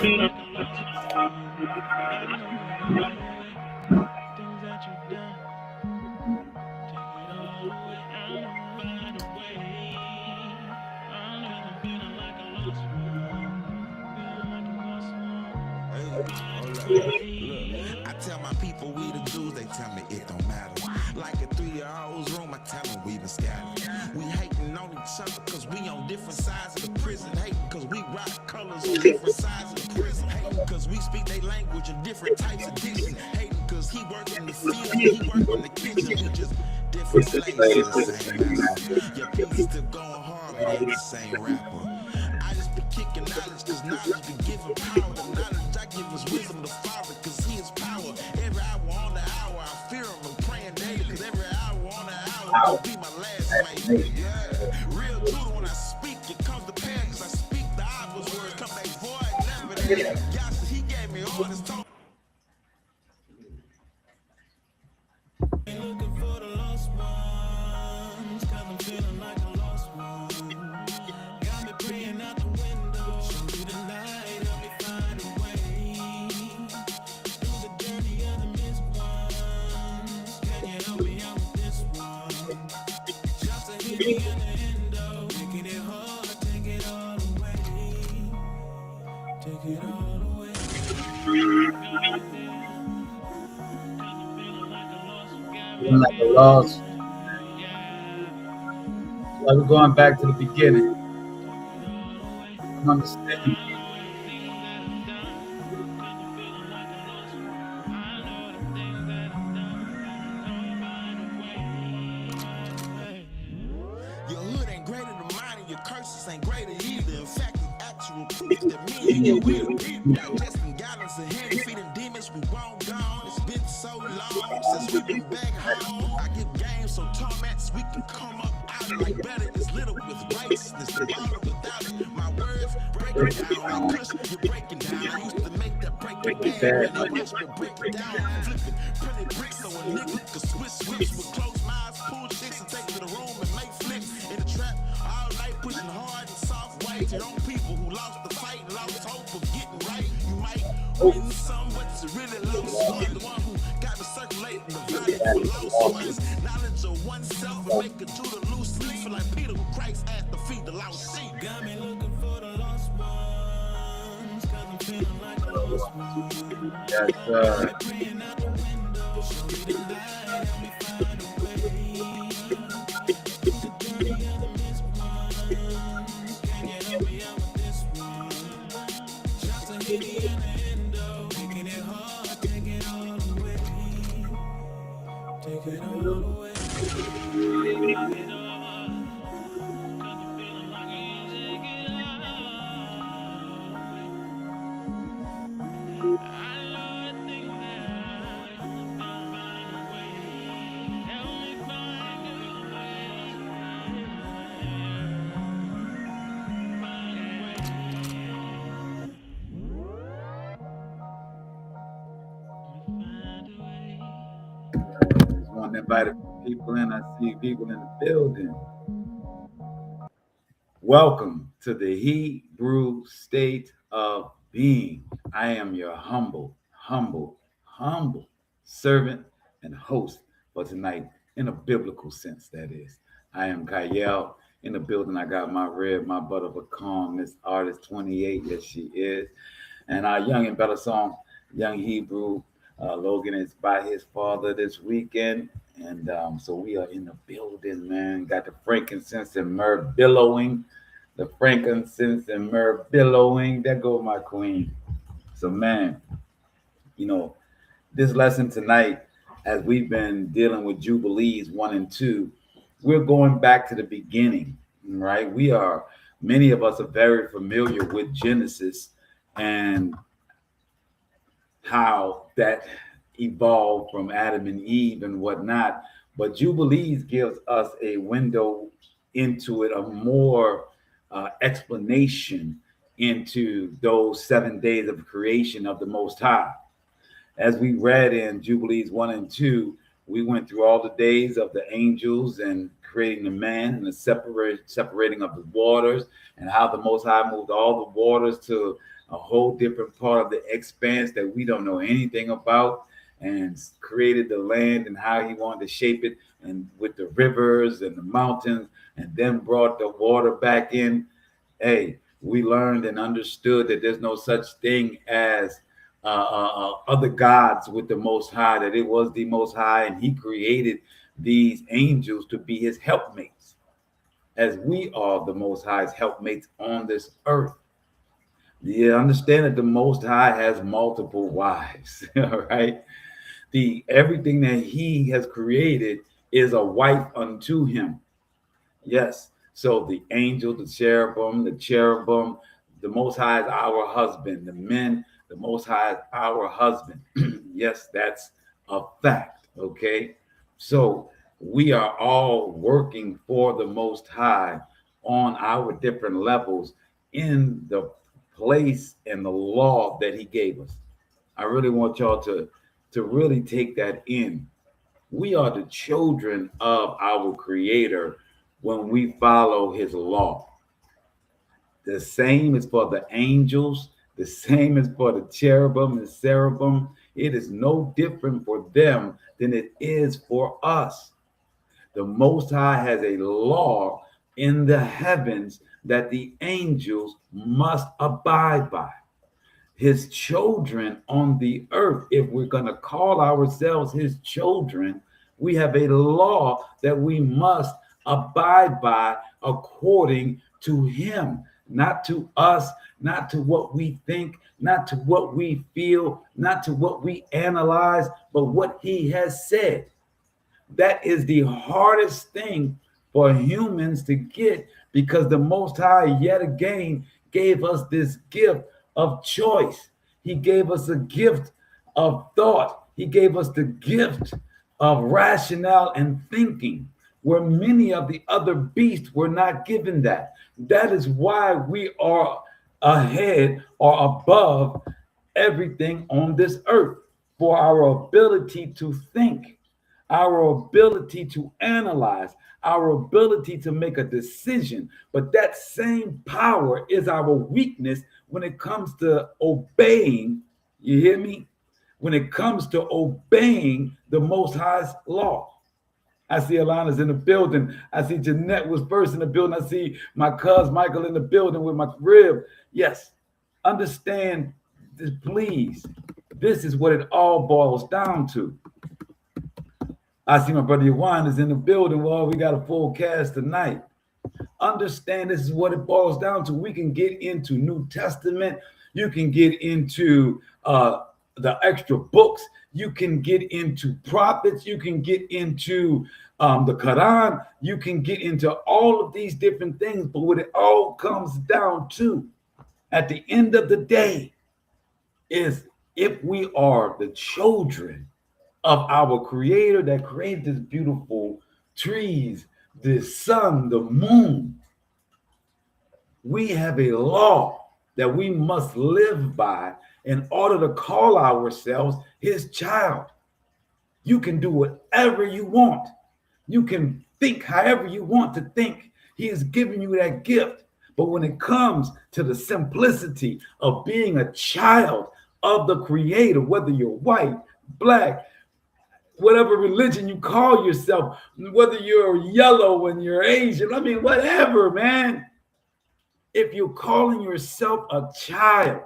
I tell my people we the Jews, they tell me it don't matter. Like a 3-year-old's room, I tell them we been scattered. We hating on each other cause we on different sides of the prison. Hating cause we rock colors on different sides of the prison. Hating cause we speak their language in different types of diction. Hating cause he work in the field and he work in the kitchen. We just different slaves to the same master. Your piece still going hard, but ain't the same rapper. I just be kicking knowledge cause knowledge be giving power. The knowledge I give is wisdom to Father cause he is power. Every hour on the hour I fear him and praying daily cause every hour on the hour will be my last mate. Yeah, real truth when I speak it comes to pass cause I speak the obvious words come back void never there. Yasha, he gave me all this talk. Looking for the lost ones cause I'm feeling like a lost one. Got me praying out the window. Show me the light, help me find a way through the journey of the missed ones. Can you help me out with this one? Shots are hitting in the endo, making it hard, take it all away. Take it all away. Feeling like a lost. So we're going back to the beginning. Understand. Your hood ain't greater than mine and your curses ain't greater either. In fact, the actual proof that me and you will digesting gallons of Henny, feeding demons we won't gone. It's been so long since we've been back home. I give games so torments we can come up out like better is little with righteousness. The bottle without it. My words break it down like Kush, you're breaking down. I used to make that break it down. When they watch me break it down, flipping, printed bricks so a nigga could switch with closed mouths, pull chicks and take to the room and make flicks in the trap all night, pushing hard and soft ways. Your own people who lost the fight and lost hope of getting right. You might win some, but it's a really lost one. The one who got me circulating the valley for lost ones. Knowledge of oneself and make a Judah loose sleep. Feel like Peter who Christ asked to feed the lost sheep. Got me looking for the lost ones, cause I'm feeling like a lost one. Yes, sir. Praying out the window, show me the light, help me find a way. The journey of the missed ones, can you help me out with this one? Shots are hitting in the endo, making it hard, take it all away. Take it all away. Just want to invite people in. I see people in the building. Welcome to the Hebrew state of being. I am your humble servant and host for tonight, in a biblical sense, that is. I am Kayel. In the building, I got my butter pecan, Miss Artist 28, yes she is. And our young and better song, Young Hebrew, Logan is by his father this weekend. And so we are in the building, man. Got the frankincense and myrrh billowing. The frankincense and myrrh billowing. There go my queen. So, man, you know, this lesson tonight, as we've been dealing with Jubilees 1 and 2, we're going back to the beginning, right? Many of us are very familiar with Genesis and how that evolved from Adam and Eve and whatnot. But Jubilees gives us a window into it, a more explanation into those 7 days of creation of the Most High. As we read in Jubilees 1 and 2, we went through all the days of the angels and creating the man and the separating of the waters, and how the Most High moved all the waters to a whole different part of the expanse that we don't know anything about, and created the land and how he wanted to shape it, and with the rivers and the mountains, and then brought the water back in. Hey, we learned and understood that there's no such thing as other gods with the Most High, that it was the Most High, and he created these angels to be his helpmates, as we are the Most High's helpmates on this earth. You understand that the Most High has multiple wives, all right? Everything that he has created is a wife unto him. Yes. So the angel, the cherubim, the Most High is our husband. The men, the Most High is our husband. Yes, that's a fact. Okay. So we are all working for the Most High on our different levels in the place and the law that he gave us. I really want y'all to really take that in. We are the children of our Creator when we follow his law. The same is for the angels. The same is for the cherubim and seraphim. It is no different for them than it is for us. The Most High has a law in the heavens that the angels must abide by. His children on the earth, if we're going to call ourselves his children, we have a law that we must abide by according to him, not to us, not to what we think, not to what we feel, not to what we analyze, but what he has said. That is the hardest thing for humans to get, because the Most High yet again gave us this gift of choice. He gave us a gift of thought. He gave us the gift of rationale and thinking, where many of the other beasts were not given that. That is why we are ahead or above everything on this earth, for our ability to think, our ability to analyze, our ability to make a decision. But that same power is our weakness when it comes to obeying. You hear me? When it comes to obeying the Most High's law. I see Alana's in the building. I see Jeanette was first in the building. I see my cousin Michael in the building with my rib. Yes, understand this, please. This is what it all boils down to. I see my brother Yawan is in the building. Well, we got a full cast tonight. Understand this is what it boils down to. We can get into New Testament. You can get into the extra books. You can get into prophets. You can get into the Quran. You can get into all of these different things. But what it all comes down to at the end of the day is, if we are the children of our Creator that created this beautiful trees, the sun, the moon, we have a law that we must live by in order to call ourselves his child. You can do whatever you want. You can think however you want to think. He has given you that gift. But when it comes to the simplicity of being a child of the Creator, whether you're white, black, whatever religion you call yourself, whether you're yellow and you're Asian, I mean, whatever, man. If you're calling yourself a child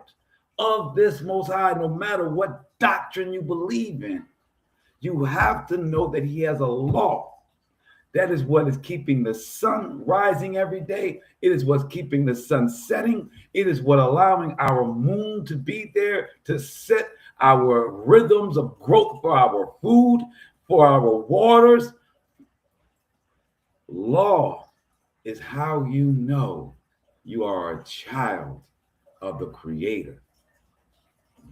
of this Most High, no matter what doctrine you believe in, you have to know that he has a law. That is what is keeping the sun rising every day. It is what's keeping the sun setting. It is what allowing our moon to be there to set our rhythms of growth for our food, for our waters. Law is how you know you are a child of the Creator.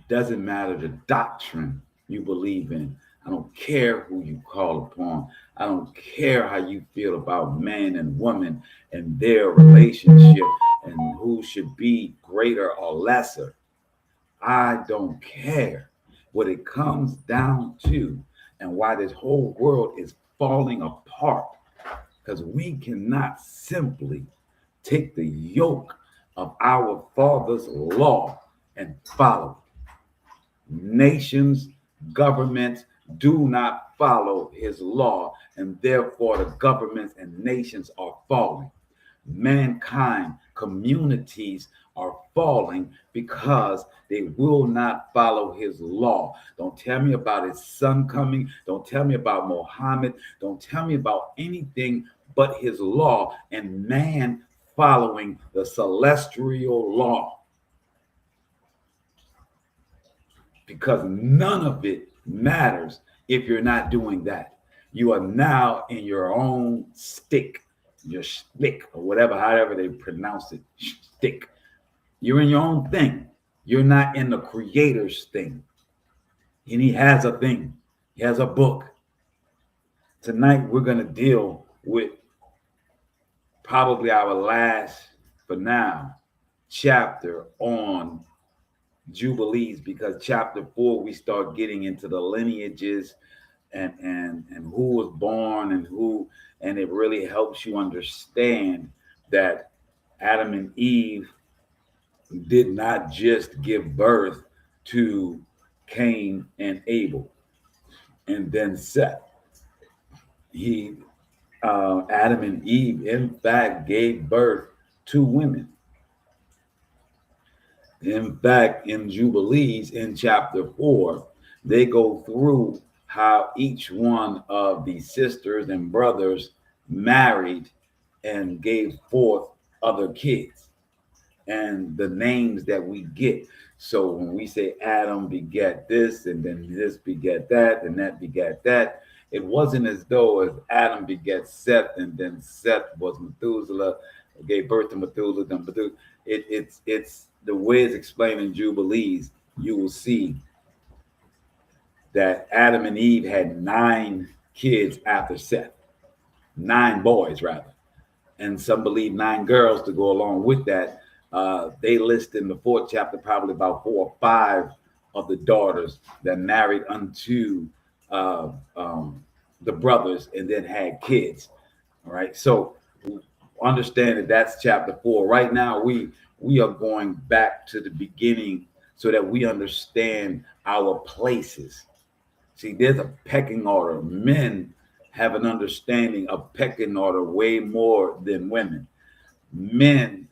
Doesn't matter the doctrine you believe in. I don't care who you call upon. I don't care how you feel about man and woman and their relationship and who should be greater or lesser. I don't care. What it comes down to, and why this whole world is falling apart, because we cannot simply take the yoke of our Father's law and follow. Nations, governments do not follow his law, and therefore the governments and nations are falling. Mankind, communities are falling because they will not follow his law. Don't tell me about his son coming. Don't tell me about Muhammad. Don't tell me about anything but his law and man following the celestial law. Because none of it matters if you're not doing that. You are now in your own stick, your stick, or whatever, however they pronounce it, stick. You're in your own thing. You're not in the creator's thing. And he has a thing. He has a book. Tonight, we're going to deal with probably our last, for now, chapter on Jubilees, because chapter 4 we start getting into the lineages and who was born and who, and it really helps you understand that Adam and Eve did not just give birth to Cain and Abel and then Seth. Adam and Eve in fact gave birth to women. In fact, in Jubilees, in chapter 4, they go through how each one of the sisters and brothers married and gave forth other kids and the names that we get. So when we say Adam begat this, and then this begat that, and that begat that, it wasn't as though as Adam begat Seth, and then Seth was Methuselah, gave birth to Methuselah, then Methuselah. It's the way it's explained in Jubilees. You will see that Adam and Eve had 9 kids after Seth, 9 boys rather, and some believe 9 girls to go along with that. They list in the 4th chapter probably about 4 or 5 of the daughters that married unto the brothers and then had kids. All right, so understand that that's chapter 4. Right now, we are going back to the beginning so that we understand our places. See, there's a pecking order. Men have an understanding of pecking order way more than women. Men,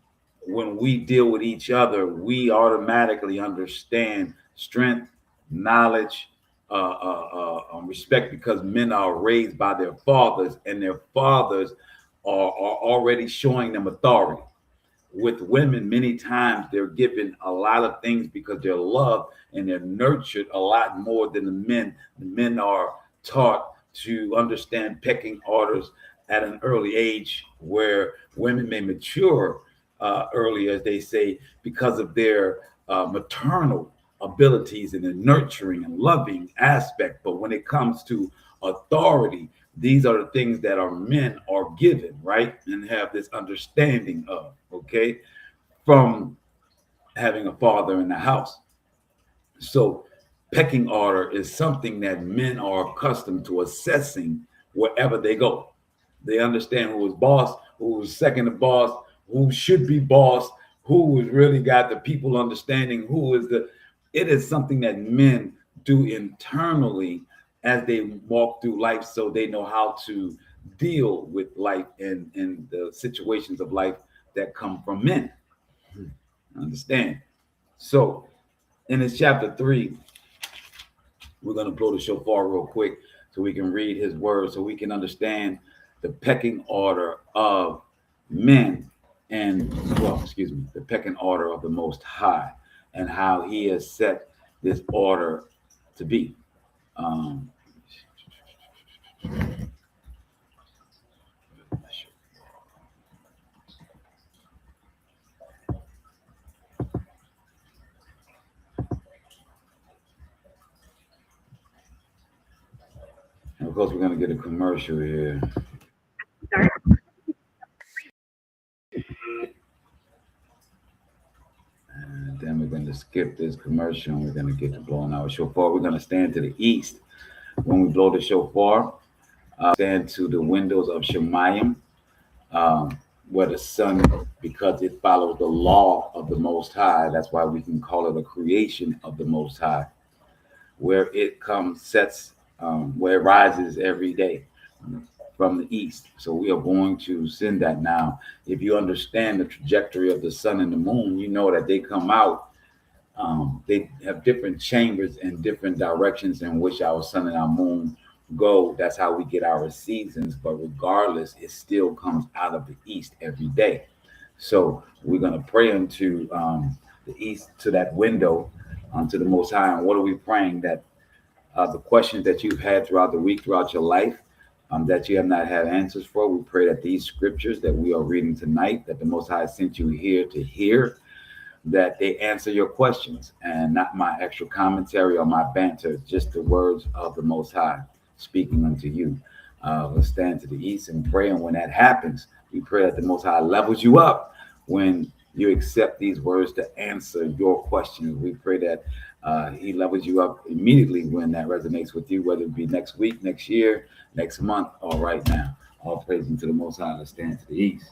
when we deal with each other, we automatically understand strength, knowledge, respect, because men are raised by their fathers, and their fathers are already showing them authority. With women, many times they're given a lot of things because they're loved and they're nurtured a lot more than the men. The men are taught to understand pecking orders at an early age, where women may mature early, as they say, because of their maternal abilities and the nurturing and loving aspect. But when it comes to authority, these are the things that our men are given, right? And have this understanding of, okay, from having a father in the house. So pecking order is something that men are accustomed to assessing wherever they go. They understand who is boss, who is second to boss, who should be boss, who has really got the people understanding, who is it is something that men do internally as they walk through life, so they know how to deal with life and the situations of life that come from men. Understand? So in this chapter 3, we're going to blow the shofar real quick so we can read his word, so we can understand the pecking order of men and, the pecking order of the Most High, and how he has set this order to be. And of course, we're going to get a commercial here. And then we're going to skip this commercial and we're going to get to blowing our shofar. We're going to stand to the east when we blow the shofar. Stand to the windows of Shemayim. where the sun, because it follows the law of the Most High. That's why we can call it a creation of the Most High, where it comes, sets, where it rises every day from the east. So we are going to send that now. If you understand the trajectory of the sun and the moon, you know that they come out. They have different chambers and different directions in which our sun and our moon go. That's how we get our seasons. But regardless, it still comes out of the east every day. So we're going to pray into the east, to that window, to the Most High. And what are we praying? That the questions that you've had throughout the week, throughout your life, that you have not had answers for, we pray that these scriptures that we are reading tonight, that the Most High sent you here to hear, that they answer your questions, and not my extra commentary or my banter, just the words of the Most High speaking unto you. Let's stand to the east and pray. And when that happens, we pray that the Most High levels you up when you accept these words to answer your questions. We pray that he levels you up immediately when that resonates with you, whether it be next week, next year, next month, or right now. All praise to the Most High. Let's stand to the east.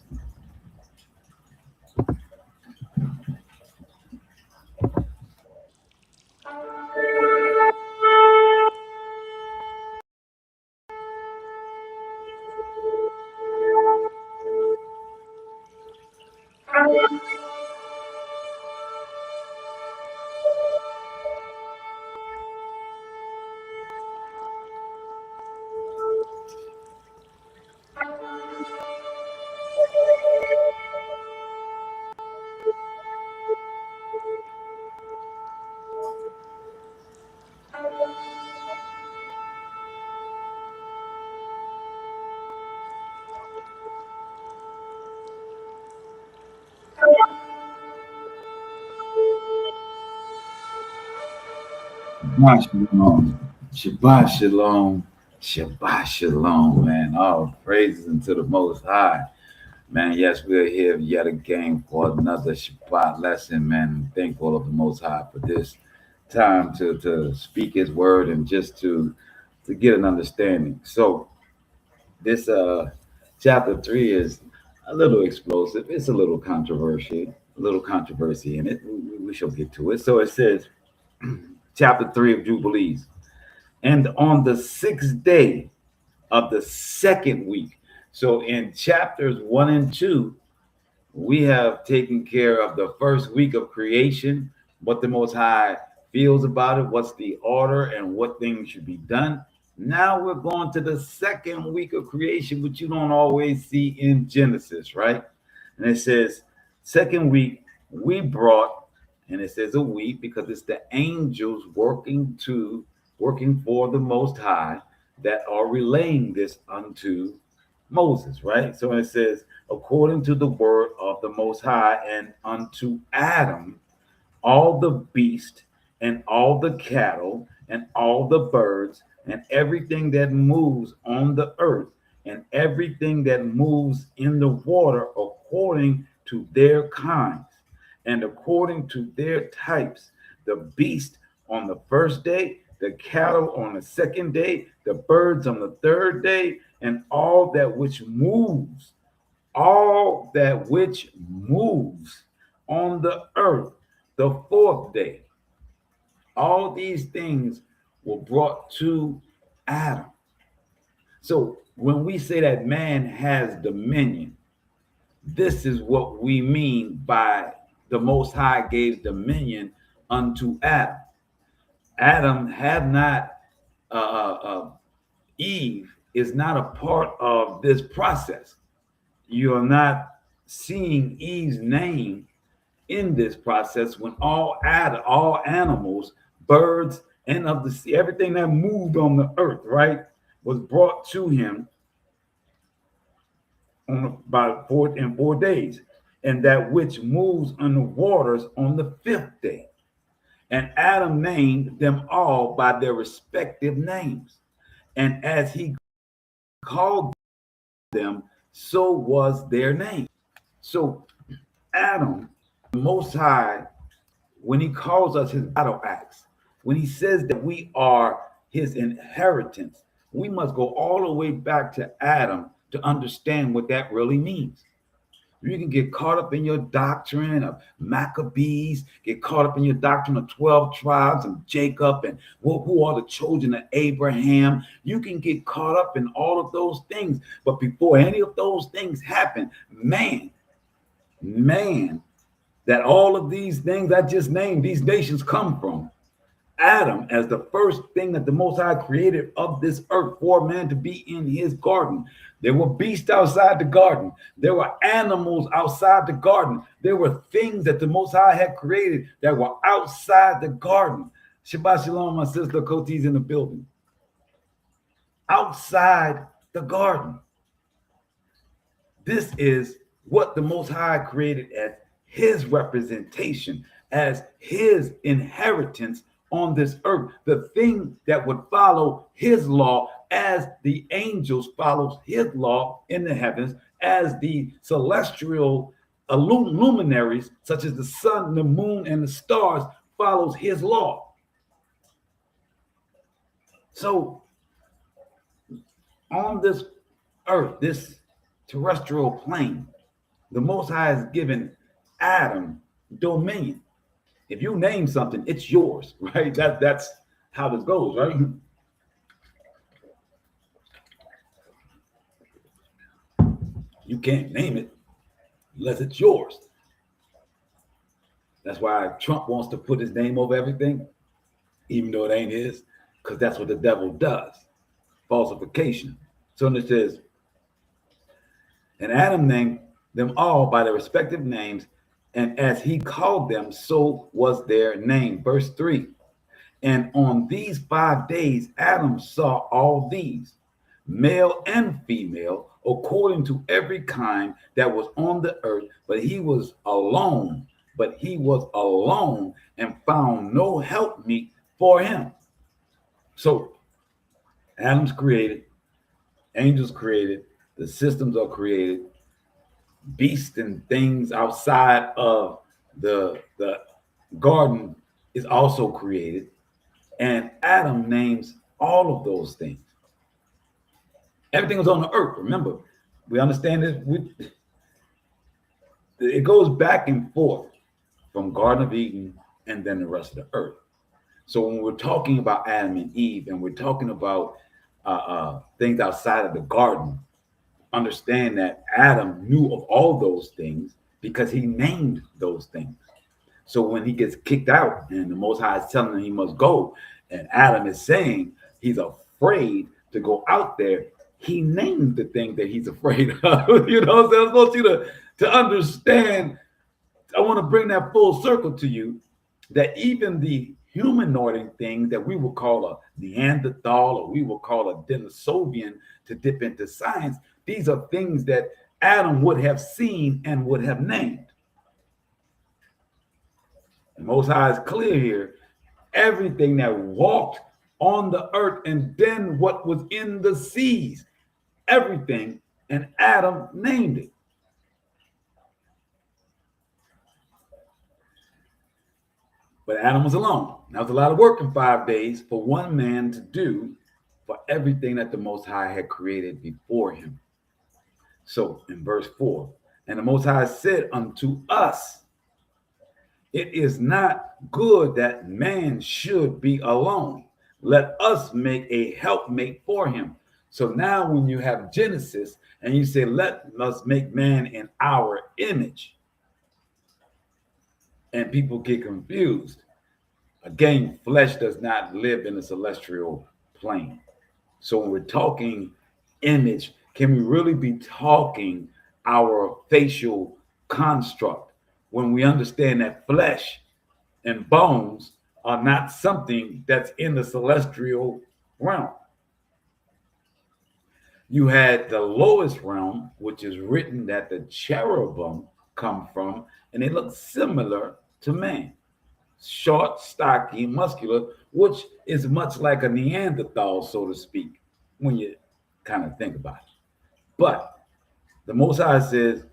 Shabbat Shalom. Shabbat Shalom. Shabbat Shalom, man. All praises unto the Most High. Man, yes, we're here yet again for another Shabbat lesson, man. I'm thankful of the Most High for this time to speak his word and just to get an understanding. So this chapter 3 is a little explosive. It's a little controversial, a little controversy in it. We shall get to it. So it says, chapter 3 of Jubilees. And on the 6th day of the second week. So in chapters 1 and 2, we have taken care of the first week of creation, what the Most High feels about it, what's the order, and what things should be done. Now we're going to the second week of creation, which you don't always see in Genesis, right? And it says, second week, we brought, and it says a week because it's the angels working for the Most High that are relaying this unto Moses, right? So it says, according to the word of the Most High, and unto Adam, all the beast and all the cattle and all the birds and everything that moves on the earth and everything that moves in the water, according to their kinds and according to their types, the beast on the first day, the cattle on the second day, the birds on the third day, and all that which moves on the earth the fourth day. All these things were brought to Adam. So when we say that man has dominion, this is what we mean by the Most High gave dominion unto Adam. Adam had not, Eve is not a part of this process. You are not seeing Eve's name in this process when all animals, birds, and of the sea, everything that moved on the earth, right, was brought to him on about 4 days, and that which moves on the waters on the 5th day. And Adam named them all by their respective names. And as he called them, so was their name. So Adam, the Most High, when he calls us his battle axe, when he says that we are his inheritance, we must go all the way back to Adam to understand what that really means. You can get caught up in your doctrine of Maccabees, get caught up in your doctrine of 12 tribes and Jacob and who are the children of Abraham. You can get caught up in all of those things. But before any of those things happen, man, that all of these things I just named, these nations come from Adam as the first thing that the Most High created of this earth for man to be in his garden. There were beasts outside the garden. There were animals outside the garden. There were things that the Most High had created that were outside the garden. Shabbat Shalom, my sister Koti's in the building. Outside the garden. This is what the Most High created as his representation, as his inheritance on this earth, the thing that would follow his law as the angels follows his law in the heavens, as the celestial luminaries such as the sun, the moon, and the stars follows his law. So on this earth, this terrestrial plane, the Most High has given Adam dominion. If you name something, it's yours, right? That's how this goes, right? You can't name it unless it's yours. That's why Trump wants to put his name over everything, even though it ain't his, because that's what the devil does, falsification. So it says, and Adam named them all by their respective names, and as he called them, so was their name. Verse 3, and on these 5 days, Adam saw all these, male and female, according to every kind that was on the earth, but he was alone and found no helpmeet for him. So Adam's created, angels created, the systems are created, beasts and things outside of the garden is also created, and Adam names all of those things. Everything was on the earth. Remember, we understand this. It goes back and forth from Garden of Eden and then the rest of the earth. So when we're talking about Adam and Eve and we're talking about things outside of the garden, understand that Adam knew of all those things because he named those things. So when he gets kicked out and the Most High is telling him he must go, and Adam is saying he's afraid to go out there, he named the thing that he's afraid of. You know what I'm saying? I want you to understand. I want to bring that full circle to you, that even the humanoid thing that we will call a Neanderthal or we will call a Denisovian to dip into science, these are things that Adam would have seen and would have named. The Most High is clear here. Everything that walked on the earth and then what was in the seas, everything, and Adam named it. But Adam was alone. That was a lot of work in 5 days for one man to do for everything that the Most High had created before him. So in verse 4, and the Most High said unto us, it is not good that man should be alone. Let us make a helpmate for him. So now when you have Genesis and you say, let us make man in our image, and people get confused. Again, flesh does not live in a celestial plane. So when we're talking image, can we really be talking our facial construct when we understand that flesh and bones are not something that's in the celestial realm? You had the lowest realm, which is written that the cherubim come from, and they look similar to man. Short, stocky, muscular, which is much like a Neanderthal, so to speak, when you kind of think about it. But the Most High says,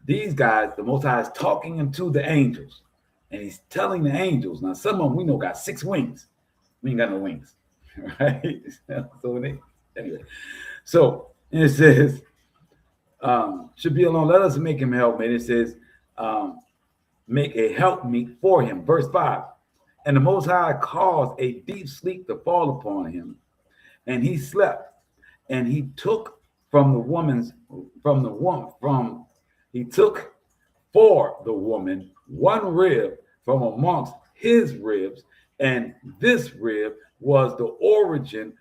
these guys, the Most High is talking to the angels, and he's telling the angels, now some of them we know got 6 wings. We ain't got no wings, right? So anyway, so it says, should be alone. Let us make him helpmate. It says, make a helpmeet for him. Verse 5. And the Most High caused a deep sleep to fall upon him, and he slept. And he took he took for the woman one rib from amongst his ribs, and this rib was the origin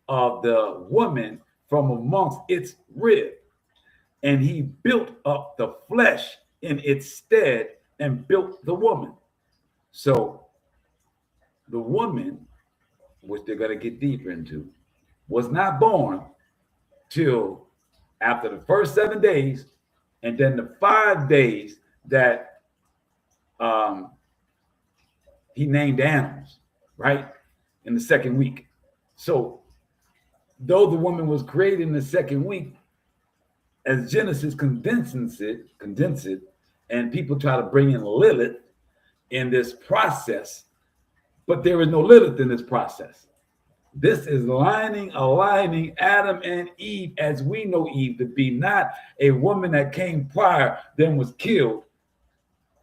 of the woman from amongst its rib. And he built up the flesh in its stead and built the woman. So the woman, which they're going to get deeper into, was not born till after the first 7 days, and then the 5 days that he named animals, right? In the second week. So though the woman was created in the second week, as Genesis condenses it, and people try to bring in Lilith in this process, but there is no Lilith in this process. This is aligning Adam and Eve as we know Eve to be, not a woman that came prior, then was killed,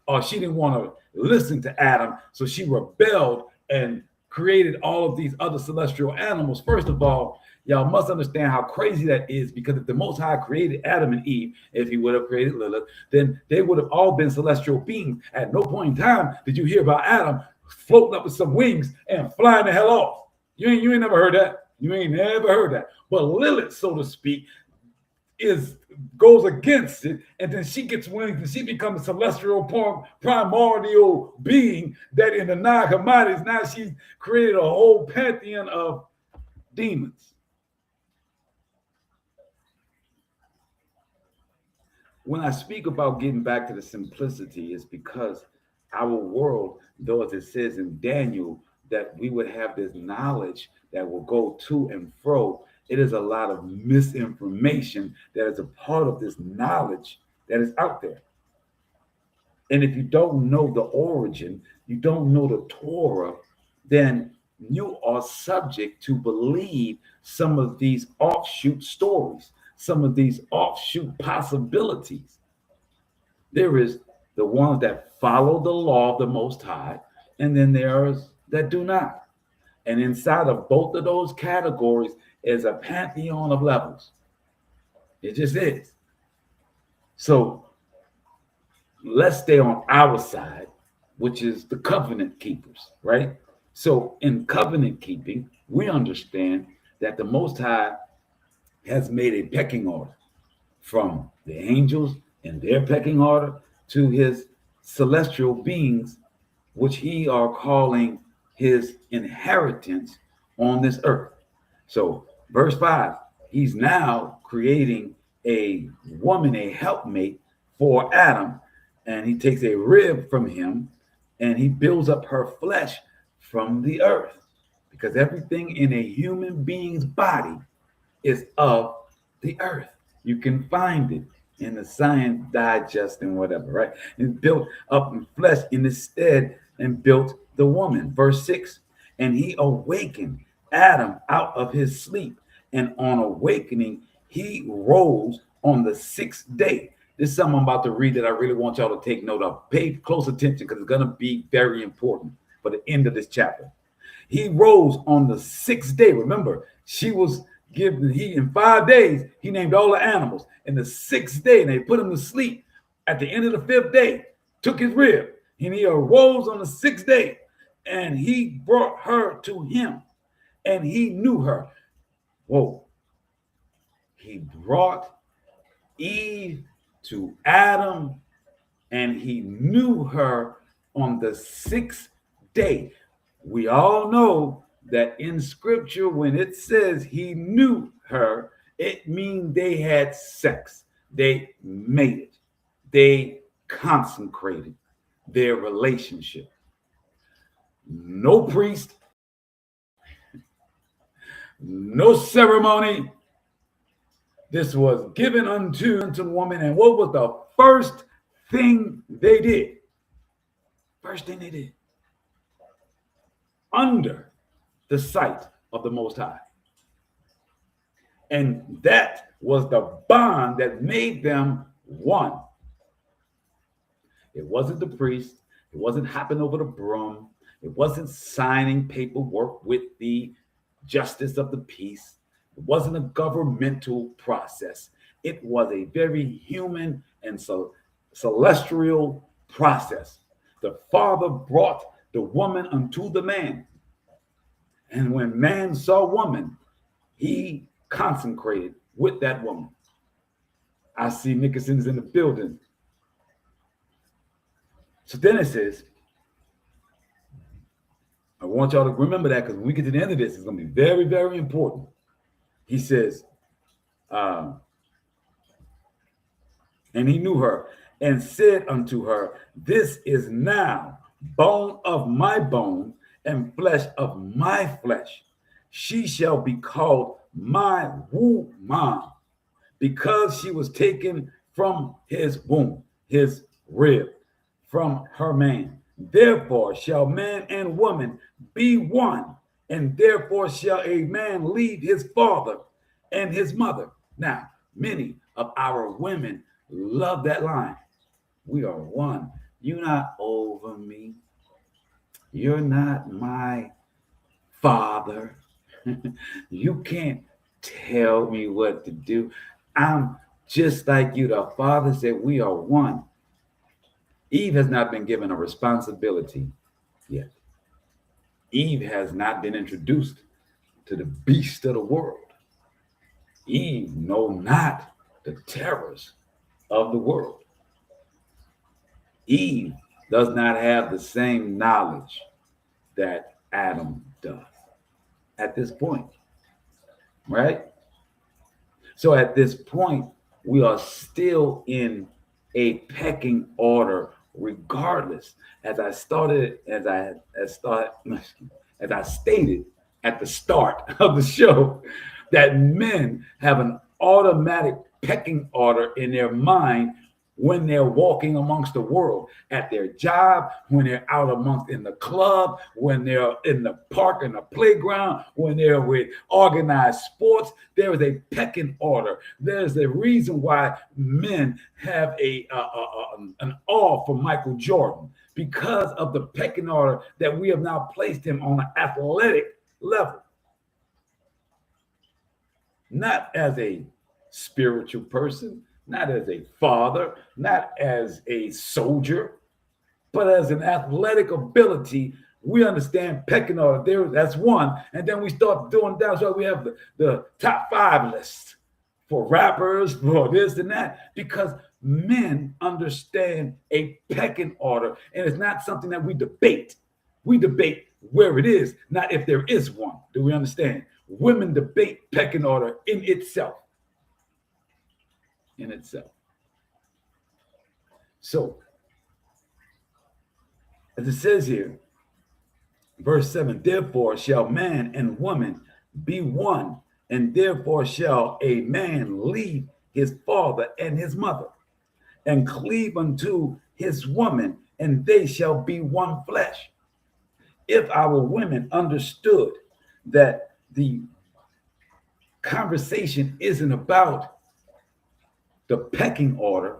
or she didn't want to listen to Adam, so she rebelled and created all of these other celestial animals. First of all, y'all must understand how crazy that is, because if the Most High created Adam and Eve, if he would have created Lilith, then they would have all been celestial beings. At no point in time did you hear about Adam floating up with some wings and flying the hell off. You ain't never heard that. You ain't never heard that. But Lilith, so to speak, goes against it, and then she gets wings and she becomes a celestial primordial being that in the Nag Hammadi, now she's created a whole pantheon of demons. When I speak about getting back to the simplicity, it's because our world, though as it says in Daniel, that we would have this knowledge that will go to and fro, it is a lot of misinformation that is a part of this knowledge that is out there. And if you don't know the origin, you don't know the Torah, then you are subject to believe some of these offshoot stories, some of these offshoot possibilities. There is the ones that follow the law of the Most High, and then there's that do not. And inside of both of those categories is a pantheon of levels. It just is. So let's stay on our side, which is the covenant keepers, right? So in covenant keeping, we understand that the Most High has made a pecking order from the angels and their pecking order to his celestial beings, which he are calling his inheritance on this earth. So verse 5, he's now creating a woman, a helpmate for Adam, and he takes a rib from him and he builds up her flesh from the earth, because everything in a human being's body is of the earth. You can find it in the Science Digest and whatever, right? And built up in flesh in his stead and built the woman. Verse 6, and he awakened Adam out of his sleep, and on awakening, he rose on the 6th day. This is something I'm about to read that I really want y'all to take note of. Pay close attention, because it's going to be very important for the end of this chapter. He rose on the 6th day. Remember, she was given, in 5 days, he named all the animals. In the 6th day, and they put him to sleep. At the end of the 5th day, took his rib, and he arose on the 6th day, and he brought her to him, and he knew her. Whoa. He brought Eve to Adam, and he knew her on the 6th day. We all know that in scripture, when it says he knew her, it means they had sex. They made it. They consecrated their relationship. No priest, no ceremony. This was given unto the woman. And what was the first thing they did? First thing they did, under the sight of the Most High. And that was the bond that made them one. It wasn't the priest. It wasn't hopping over the broom. It wasn't signing paperwork with the justice of the peace. It wasn't a governmental process. It was a very human and celestial process. The Father brought the woman unto the man. And when man saw woman, he consecrated with that woman. I see Nickerson's in the building. So then it says, I want y'all to remember that, because when we get to the end of this, it's going to be very, very important. He says, and he knew her and said unto her, this is now bone of my bone and flesh of my flesh. She shall be called my woman, because she was taken from his womb, his rib, from her man. Therefore shall man and woman be one, and therefore shall a man leave his father and his mother. Now, many of our women love that line. We are one. You're not over me. You're not my father. You can't tell me what to do. I'm just like you. The Father said we are one. Eve has not been given a responsibility yet. Eve has not been introduced to the beast of the world. Eve know not the terrors of the world. Eve does not have the same knowledge that Adam does at this point, right? So at this point, we are still in a pecking order, regardless. As I stated at the start of the show, that men have an automatic pecking order in their mind when they're walking amongst the world, at their job, when they're out amongst in the club, when they're in the park, in the playground, when they're with organized sports. There is a pecking order. There's a reason why men have an awe for Michael Jordan, because of the pecking order that we have now placed him on an athletic level. Not as a spiritual person, not as a father, not as a soldier, but as an athletic ability. We understand pecking order. There, that's one. And then we start doing down. So we have the top 5 list for rappers, for this and that, because men understand a pecking order. And it's not something that we debate. We debate where it is, not if there is one. Do we understand? Women debate pecking order in itself. In itself. So, as it says here, verse 7, therefore shall man and woman be one, and therefore shall a man leave his father and his mother, and cleave unto his woman, and they shall be one flesh. If our women understood that the conversation isn't about the pecking order,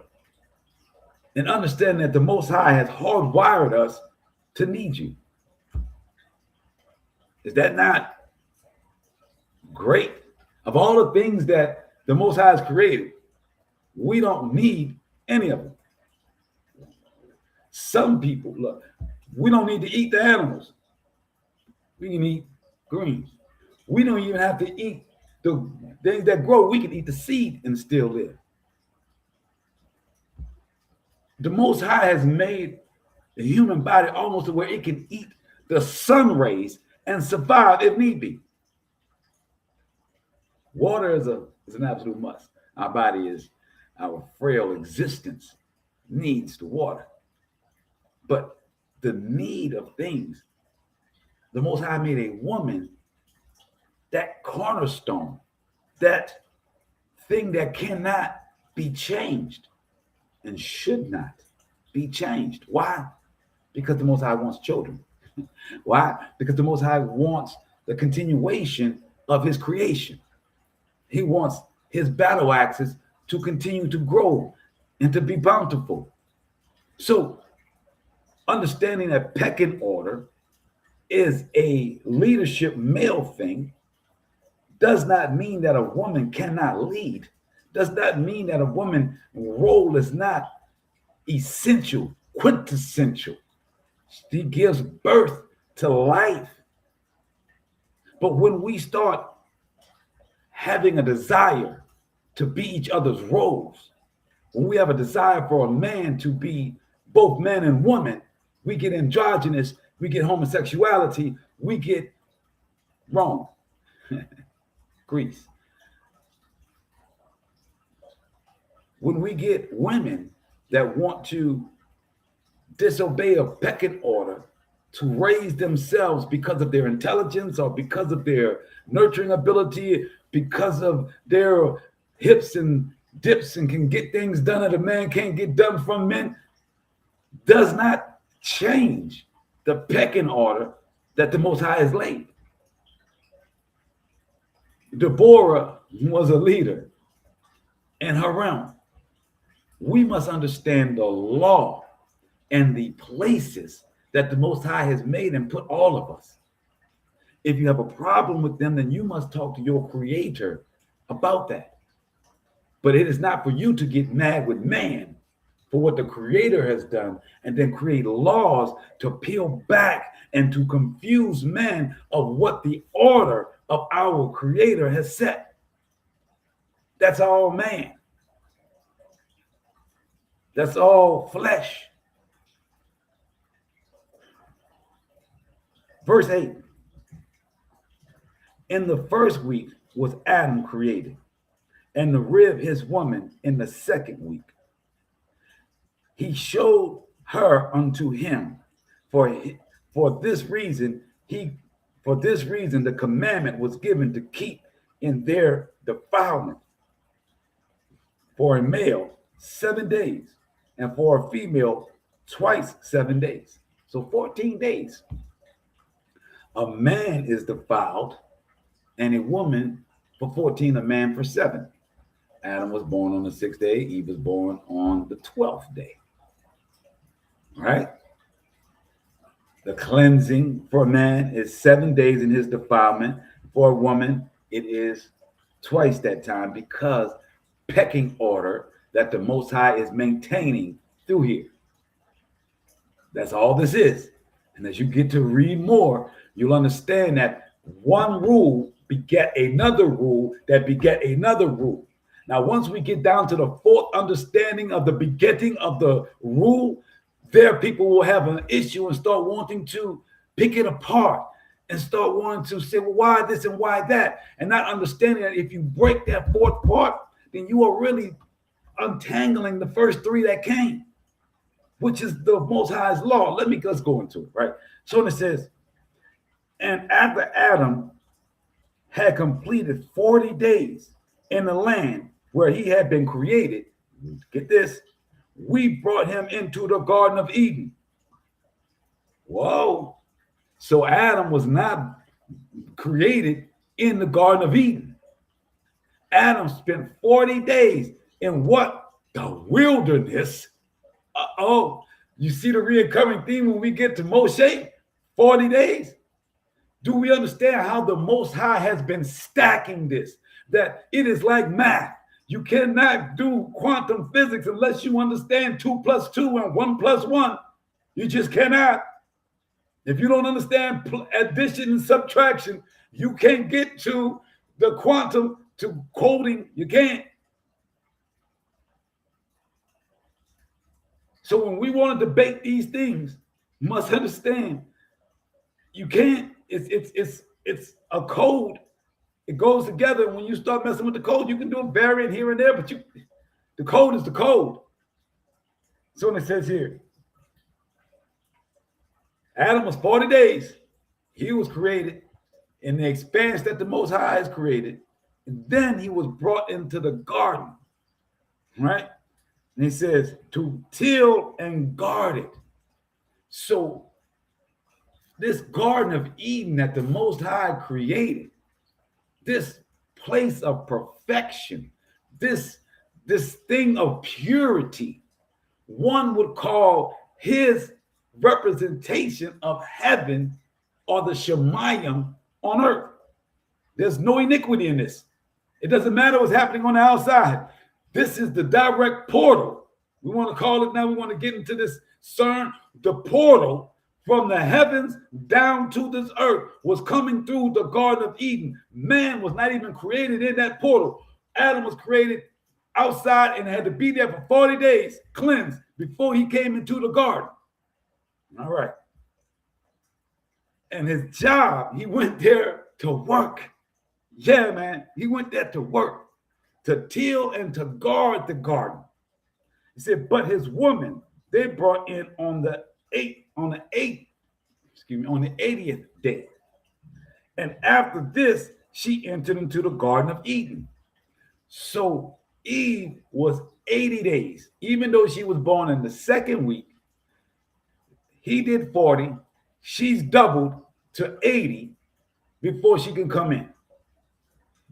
and understand that the Most High has hardwired us to need you. Is that not great? Of all the things that the Most High has created, we don't need any of them. Some people, look, we don't need to eat the animals. We can eat greens. We don't even have to eat the things that grow. We can eat the seed and still live. The Most High has made the human body almost to where it can eat the sun rays and survive if need be. Water is an absolute must. Our body is, our frail existence needs the water. But the need of things, the Most High made a woman that cornerstone, that thing that cannot be changed and should not be changed. Why? Because the Most High wants children. Why? Because the Most High wants the continuation of his creation. He wants his battle axes to continue to grow and to be bountiful. So understanding that pecking order is a leadership male thing does not mean that a woman cannot lead, does not mean that a woman's role is not essential, quintessential. She gives birth to life. But when we start having a desire to be each other's roles, when we have a desire for a man to be both man and woman, we get androgynous, we get homosexuality, we get wrong. Greece. When we get women that want to disobey a pecking order to raise themselves because of their intelligence or because of their nurturing ability, because of their hips and dips and can get things done that a man can't get done from men, does not change the pecking order that the Most High has laid. Deborah was a leader in her realm. We must understand the law and the places that the Most High has made and put all of us. If you have a problem with them, then you must talk to your Creator about that. But it is not for you to get mad with man for what the Creator has done and then create laws to peel back and to confuse man of what the order of our Creator has set. That's all man. That's all flesh. Verse 8. In the first week was Adam created, and the rib his woman in the second week. He showed her unto him. For this reason the commandment was given to keep in their defilement. For a male, 7 days, and for a female, twice 7 days. So 14 days. A man is defiled, and a woman for 14, a man for 7. Adam was born on the 6th day. Eve was born on the 12th day. All right? The cleansing for a man is 7 days in his defilement. For a woman, it is twice that time, because pecking order that the Most High is maintaining through here. That's all this is. And as you get to read more, you'll understand that one rule beget another rule that beget another rule. Now, once we get down to the fourth understanding of the begetting of the rule, there people will have an issue and start wanting to pick it apart and start wanting to say, well, why this and why that? And not understanding that if you break that fourth part, then you are really untangling the first 3 that came, which is the Most High's law. Let's go into it, right? So it says, and after Adam had completed 40 days in the land where he had been created, get this, we brought him into the Garden of Eden. Whoa. So Adam was not created in the Garden of Eden. Adam spent 40 days in what? The wilderness. You see the reoccurring theme when we get to Moshe? 40 days. Do we understand how the Most High has been stacking this? That it is like math. You cannot do quantum physics unless you understand 2 + 2 and 1 + 1. You just cannot. If you don't understand addition and subtraction, you can't get to the quantum, to coding. You can't. So when we want to debate these things, you must understand you can't. It's a code. It goes together. When you start messing with the code, you can do a variant here and there, but the code is the code. So when it says here, Adam was 40 days. He was created in the expanse that the Most High has created. And then he was brought into the garden, right? And he says to till and guard it. So this Garden of Eden that the Most High created, this place of perfection, this thing of purity, one would call his representation of heaven or the Shemayim on earth. There's no iniquity in this. It doesn't matter what's happening on the outside. This is the direct portal. We want to call it now. We want to get into this CERN. The portal from the heavens down to this earth was coming through the Garden of Eden. Man was not even created in that portal. Adam was created outside and had to be there for 40 days, cleansed, before he came into the garden. All right. And his job, he went there to work. Yeah, man. He went there to work, to till and to guard the garden. He said, but his woman, they brought in on the 80th day. And after this, she entered into the Garden of Eden. So Eve was 80 days. Even though she was born in the second week, he did 40. She's doubled to 80 before she can come in.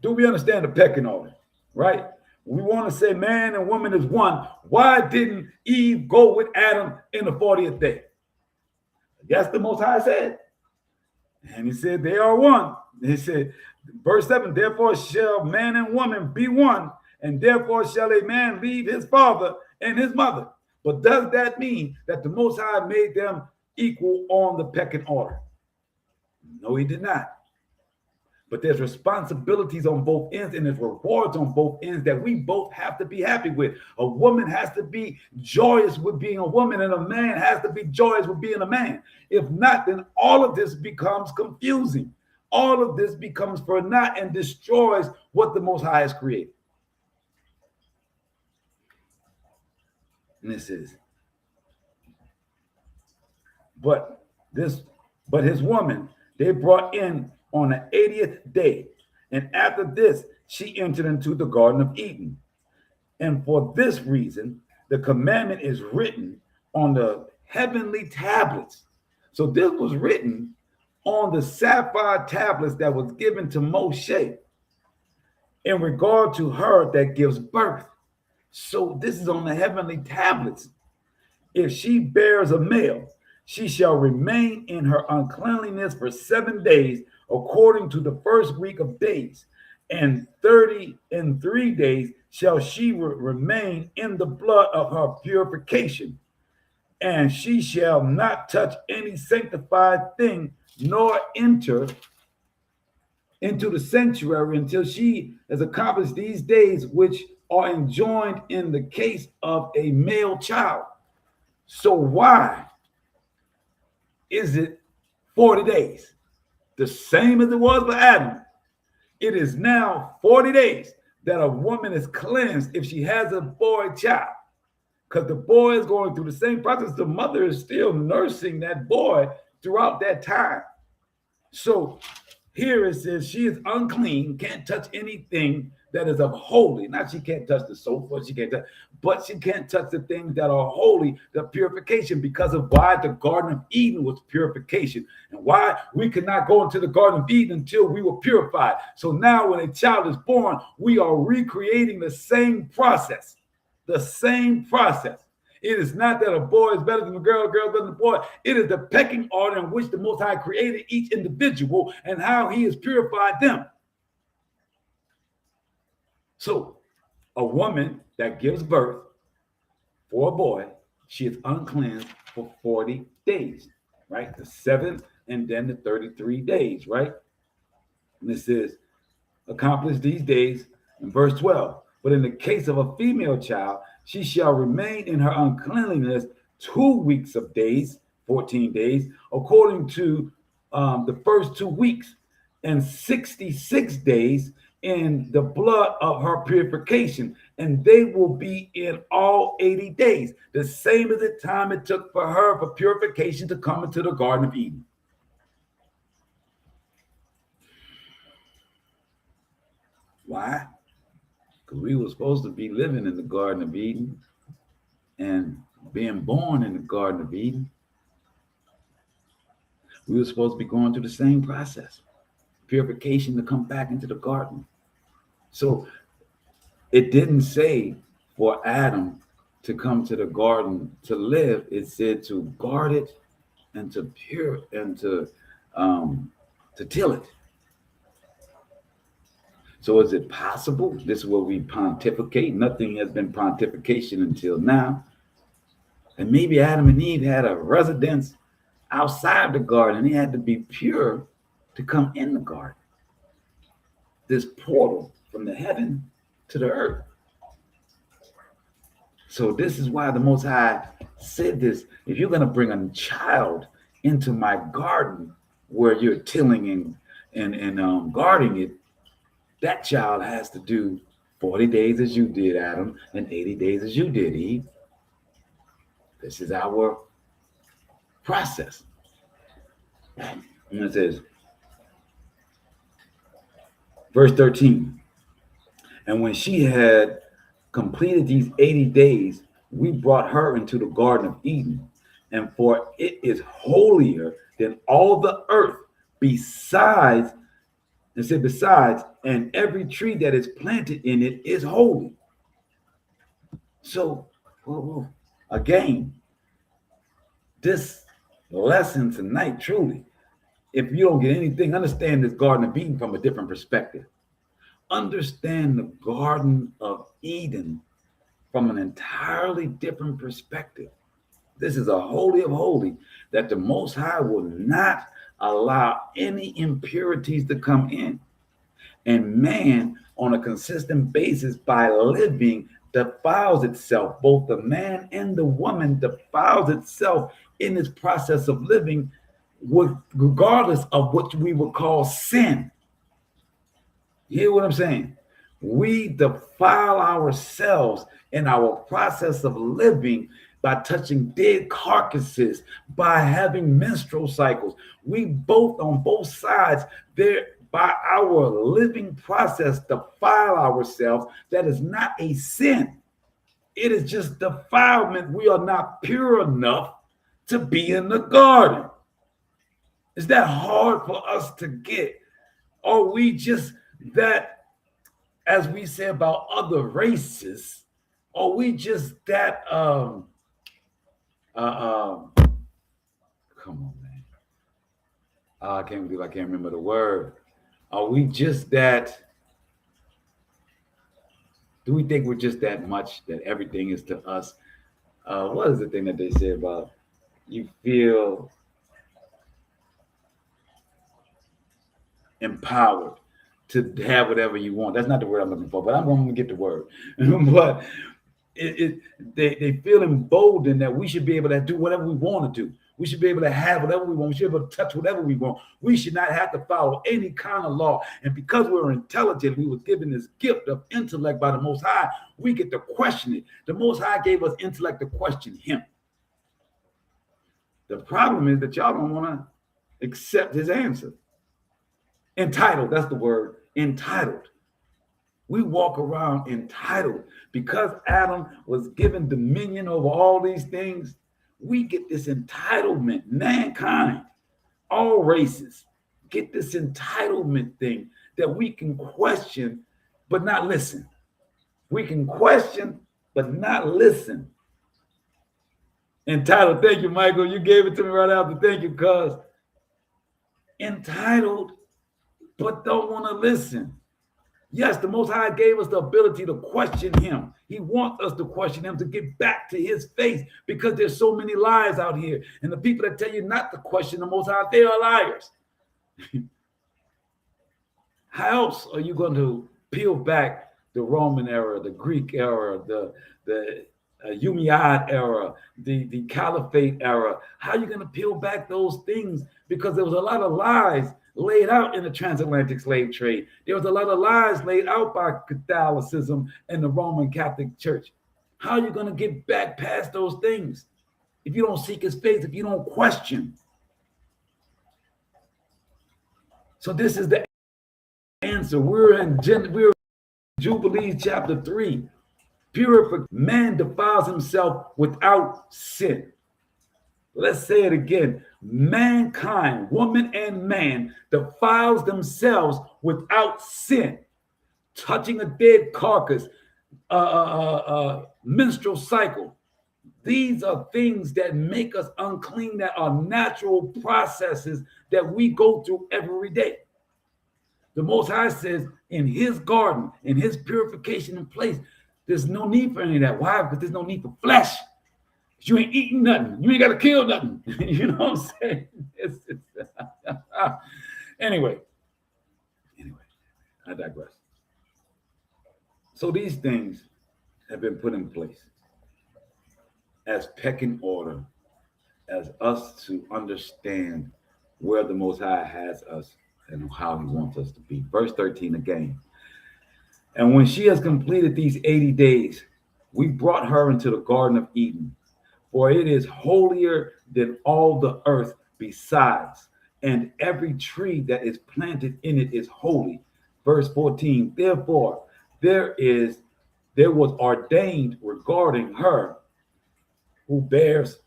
Do we understand the pecking order, right? We want to say man and woman is one. Why didn't Eve go with Adam in the 40th day? That's the Most High said. And he said, they are one. He said, verse 7, therefore shall man and woman be one, and therefore shall a man leave his father and his mother. But does that mean that the Most High made them equal on the pecking order? No, he did not. But there's responsibilities on both ends and there's rewards on both ends that we both have to be happy with. A woman has to be joyous with being a woman, and a man has to be joyous with being a man. If not, then all of this becomes confusing. All of this becomes for naught and destroys what the Most High has created. And this is, but his woman, they brought in on the 80th day, and after this, she entered into the Garden of Eden. And for this reason, the commandment is written on the heavenly tablets. So this was written on the sapphire tablets that was given to Moshe in regard to her that gives birth. So this is on the heavenly tablets. If she bears a male, she shall remain in her uncleanliness for 7 days, according to the first week of days, and 33 days shall she remain in the blood of her purification. And she shall not touch any sanctified thing, nor enter into the sanctuary until she has accomplished these days which are enjoined in the case of a male child. So why is it 40 days? The same as it was for Adam. It is now 40 days that a woman is cleansed if she has a boy child, because the boy is going through the same process. The mother is still nursing that boy throughout that time. So here it says she is unclean, can't touch anything that is of holy. Not she can't touch the sofa, she can't touch, but she can't touch the things that are holy, the purification, because of why the Garden of Eden was purification, and why we could not go into the Garden of Eden until we were purified. So now when a child is born, we are recreating the same process. The same process. It is not that a boy is better than a girl, a girl better than a boy. It is the pecking order in which the Most High created each individual and how he has purified them. So a woman that gives birth for a boy, she is uncleansed for 40 days, right? The 7 and then the 33 days, right? And this is accomplished these days in verse 12. But in the case of a female child, she shall remain in her uncleanliness 2 weeks of days, 14 days, according to the first 2 weeks, and 66 days in the blood of her purification. And they will be in all 80 days, the same as the time it took for her for purification to come into the Garden of Eden. Why? Because we were supposed to be living in the Garden of Eden and being born in the Garden of Eden. We were supposed to be going through the same process, purification to come back into the garden. So it didn't say for Adam to come to the garden to live. It said to guard it and to till it. So is it possible? This is where we pontificate. Nothing has been pontification until now. And maybe Adam and Eve had a residence outside the garden. He had to be pure to come in the garden. This portal from the heaven to the earth. So this is why the Most High said this. If you're going to bring a child into my garden where you're tilling and guarding it, that child has to do 40 days as you did, Adam, and 80 days as you did, Eve. This is our process. And it says, verse 13, and when she had completed these 80 days, we brought her into the Garden of Eden, and for it is holier than all the earth, besides, and every tree that is planted in it is holy. So, again, this lesson tonight, truly, if you don't get anything, understand this Garden of Eden from a different perspective. Understand the Garden of Eden from an entirely different perspective. This is a holy of holy that the Most High will not allow any impurities to come in. And man, on a consistent basis, by living, defiles itself. Both the man and the woman defiles itself in this process of living, regardless of what we would call sin. You hear what I'm saying? We defile ourselves in our process of living by touching dead carcasses, by having menstrual cycles. We both, on both sides, there by our living process, defile ourselves. That is not a sin. It is just defilement. We are not pure enough to be in the garden. Is that hard for us to get? Are we just that, as we say about other races, are we just that come on, man. I can't believe I can't remember the word. Are we just that? Do we think we're just that much, that everything is to us? What is the thing that they say about you feel empowered to have whatever you want? That's not the word I'm looking for, but I'm going to get the word. But they feel emboldened that we should be able to do whatever we want to do. We should be able to have whatever we want. We should be able to touch whatever we want. We should not have to follow any kind of law. And because we're intelligent, we were given this gift of intellect by the Most High, we get to question it. The Most High gave us intellect to question him. The problem is that y'all don't want to accept his answer. Entitled, that's the word, entitled. We walk around entitled because Adam was given dominion over all these things. We get this entitlement. Mankind, all races, get this entitlement thing that we can question but not listen. We can question but not listen. Entitled. Thank you, Michael. You gave it to me right after. Thank you, cuz. Entitled but don't want to listen. Yes, the Most High gave us the ability to question him. He wants us to question him, to get back to his face, because there's so many lies out here. And the people that tell you not to question the Most High, they are liars. How else are you going to peel back the Roman era, the Greek era, the Umayyad era, the Caliphate era? How are you going to peel back those things? Because there was a lot of lies laid out in the transatlantic slave trade. There was a lot of lies laid out by Catholicism and the Roman Catholic Church. How are you going to get back past those things if you don't seek his face, if you don't question? So this is the answer. We're in Jubilees chapter 3. Purification. Man defiles himself without sin. Let's say it again. Mankind, woman and man, defiles themselves without sin. touching a dead carcass, menstrual cycle. These are things that make us unclean, that are natural processes that we go through every day. The Most High says in his garden, in his purification in place, there's no need for any of that. Why? Because there's no need for flesh. You ain't eating nothing. You ain't got to kill nothing. You know what I'm saying? Anyway, I digress. So these things have been put in place as pecking order, as us to understand where the Most High has us and how he wants us to be. Verse 13 again. And when she has completed these 80 days, we brought her into the Garden of Eden, for it is holier than all the earth besides, and every tree that is planted in it is holy. Verse 14, therefore, there was ordained regarding her who bears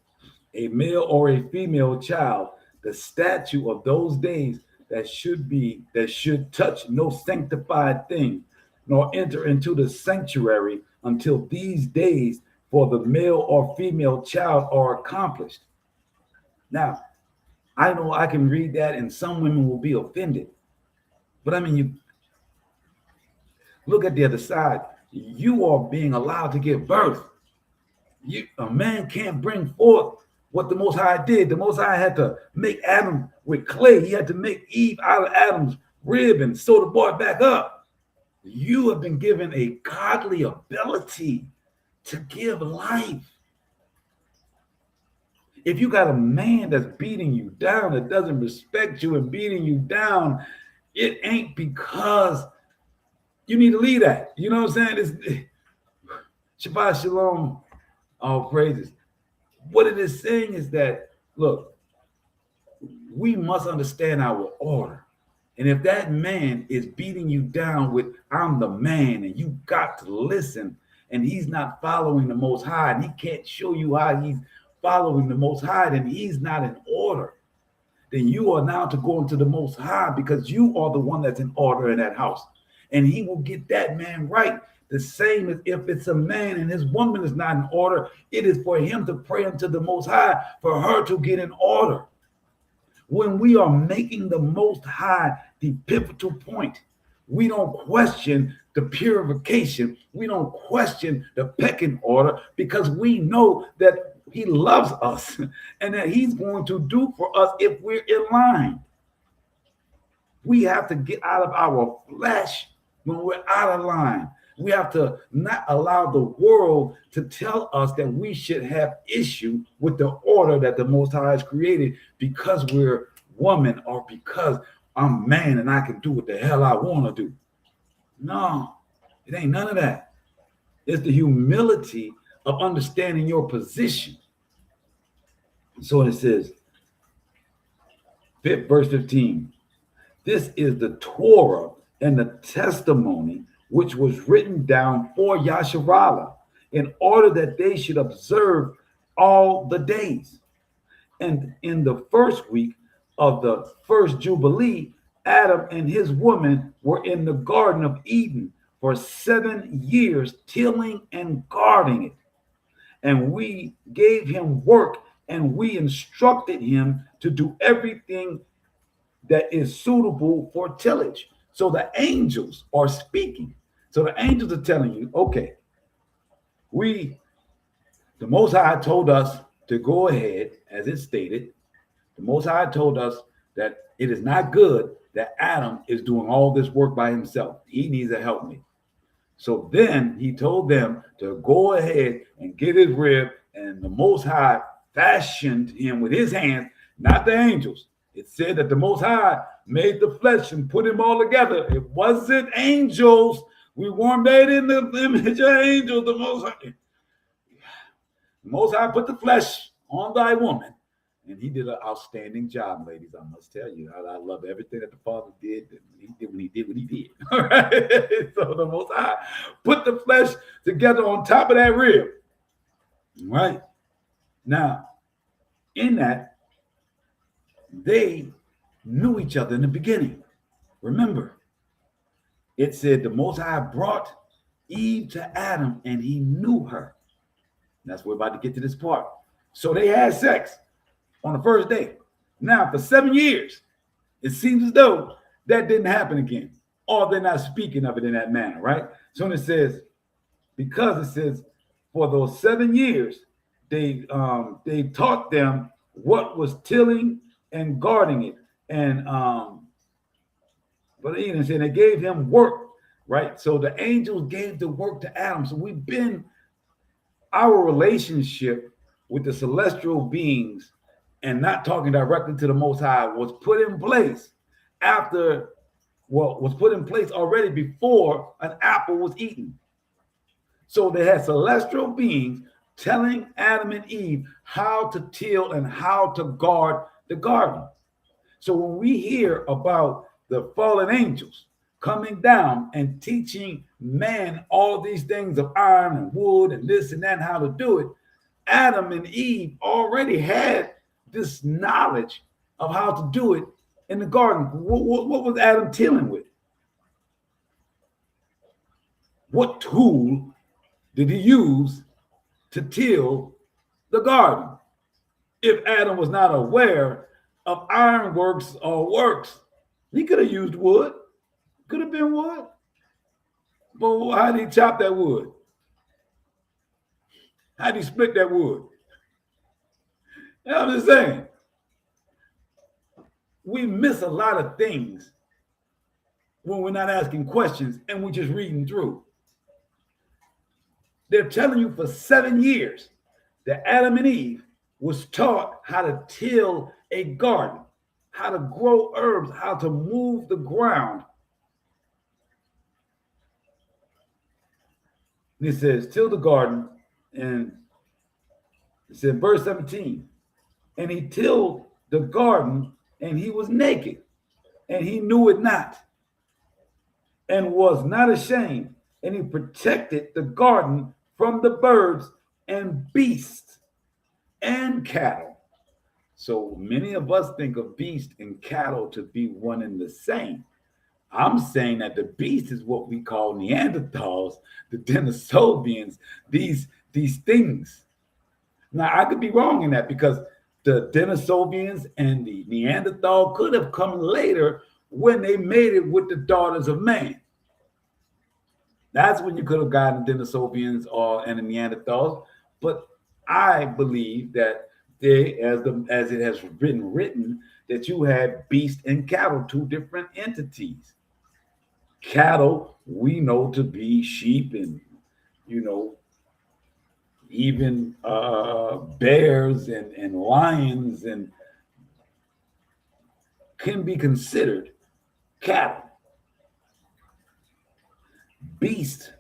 a male or a female child, the statute of those days that should touch no sanctified thing, nor enter into the sanctuary until these days for the male or female child are accomplished. Now, I know I can read that and some women will be offended, but I mean, you look at the other side. You are being allowed to give birth. A man can't bring forth what the Most High did. The Most High had to make Adam with clay. He had to make Eve out of Adam's rib and sew the boy back up. You have been given a godly ability to give life. If you got a man that's beating you down, that doesn't respect you and beating you down, it ain't because you need to leave that. You know what I'm saying? It's Shabbat Shalom, all praises. What it is saying is that, look, we must understand our order. And if that man is beating you down with, I'm the man, and you got to listen, and he's not following the Most High, and he can't show you how he's following the Most High, then he's not in order. Then you are now to go into the Most High because you are the one that's in order in that house. And he will get that man right. The same as if it's a man and his woman is not in order, it is for him to pray unto the Most High for her to get in order. When we are making the Most High the pivotal point, we don't question the purification. We don't question the pecking order because we know that he loves us and that he's going to do for us if we're in line. We have to get out of our flesh when we're out of line. We have to not allow the world to tell us that we should have issue with the order that the Most High has created because we're woman or because I'm man and I can do what the hell I want to do. No, it ain't none of that. It's the humility of understanding your position. So it says, verse 15, this is the Torah and the testimony which was written down for Yasharallah in order that they should observe all the days. And in the first week of the first Jubilee, Adam and his woman were in the Garden of Eden for 7 years, tilling and guarding it. And we gave him work and we instructed him to do everything that is suitable for tillage. So the angels are speaking. So the angels are telling you, okay, the Most High told us to go ahead, as it stated. The Most High told us that it is not good that Adam is doing all this work by himself. He needs a helpmate. So then he told them to go ahead and get his rib, and the Most High fashioned him with his hands, not the angels. It said that the Most High made the flesh and put him all together. It wasn't angels. We weren't made in the image of angels. The Most High put the flesh on thy woman, and he did an outstanding job, ladies. I must tell you, I love everything that the Father did. He did when he did what he did. All right. So the Most High put the flesh together on top of that rib. All right. Now, in that, they knew each other in the beginning. Remember, it said the Most High brought Eve to Adam and he knew her. That's what we're about to get to this part. So they had sex on the first day. Now, for 7 years, it seems as though that didn't happen again, or they're not speaking of it in that manner, right? So when it says, because it says, for those 7 years, they taught them what was tilling and guarding it. And but Eden said they gave him work, right? So the angels gave the work to Adam. So our relationship with the celestial beings and not talking directly to the Most High was put in place was put in place already before an apple was eaten. So they had celestial beings telling Adam and Eve how to till and how to guard the garden. So when we hear about the fallen angels coming down and teaching man all these things of iron and wood and this and that and how to do it, Adam and Eve already had this knowledge of how to do it in the garden. What was Adam tilling with? What tool did he use to till the garden? If Adam was not aware of ironworks or works, he could have used wood. Could have been wood. But how did he chop that wood? How did he split that wood? You know what I'm just saying? We miss a lot of things when we're not asking questions and we're just reading through. They're telling you for 7 years that Adam and Eve was taught how to till a garden, how to grow herbs, how to move the ground. And it says, till the garden, and it said, verse 17, and he tilled the garden, and he was naked, and he knew it not, and was not ashamed, and he protected the garden from the birds and beasts and cattle. So many of us think of beast and cattle to be one and the same. I'm saying that the beast is what we call Neanderthals, the Denisovians, these things. Now, I could be wrong in that because the Denisovians and the Neanderthal could have come later when they made it with the daughters of man. That's when you could have gotten Denisovians and the Neanderthals. But I believe that they, as it has been written, that you had beast and cattle, two different entities. Cattle we know to be sheep and, even bears and lions and can be considered cattle. Beast,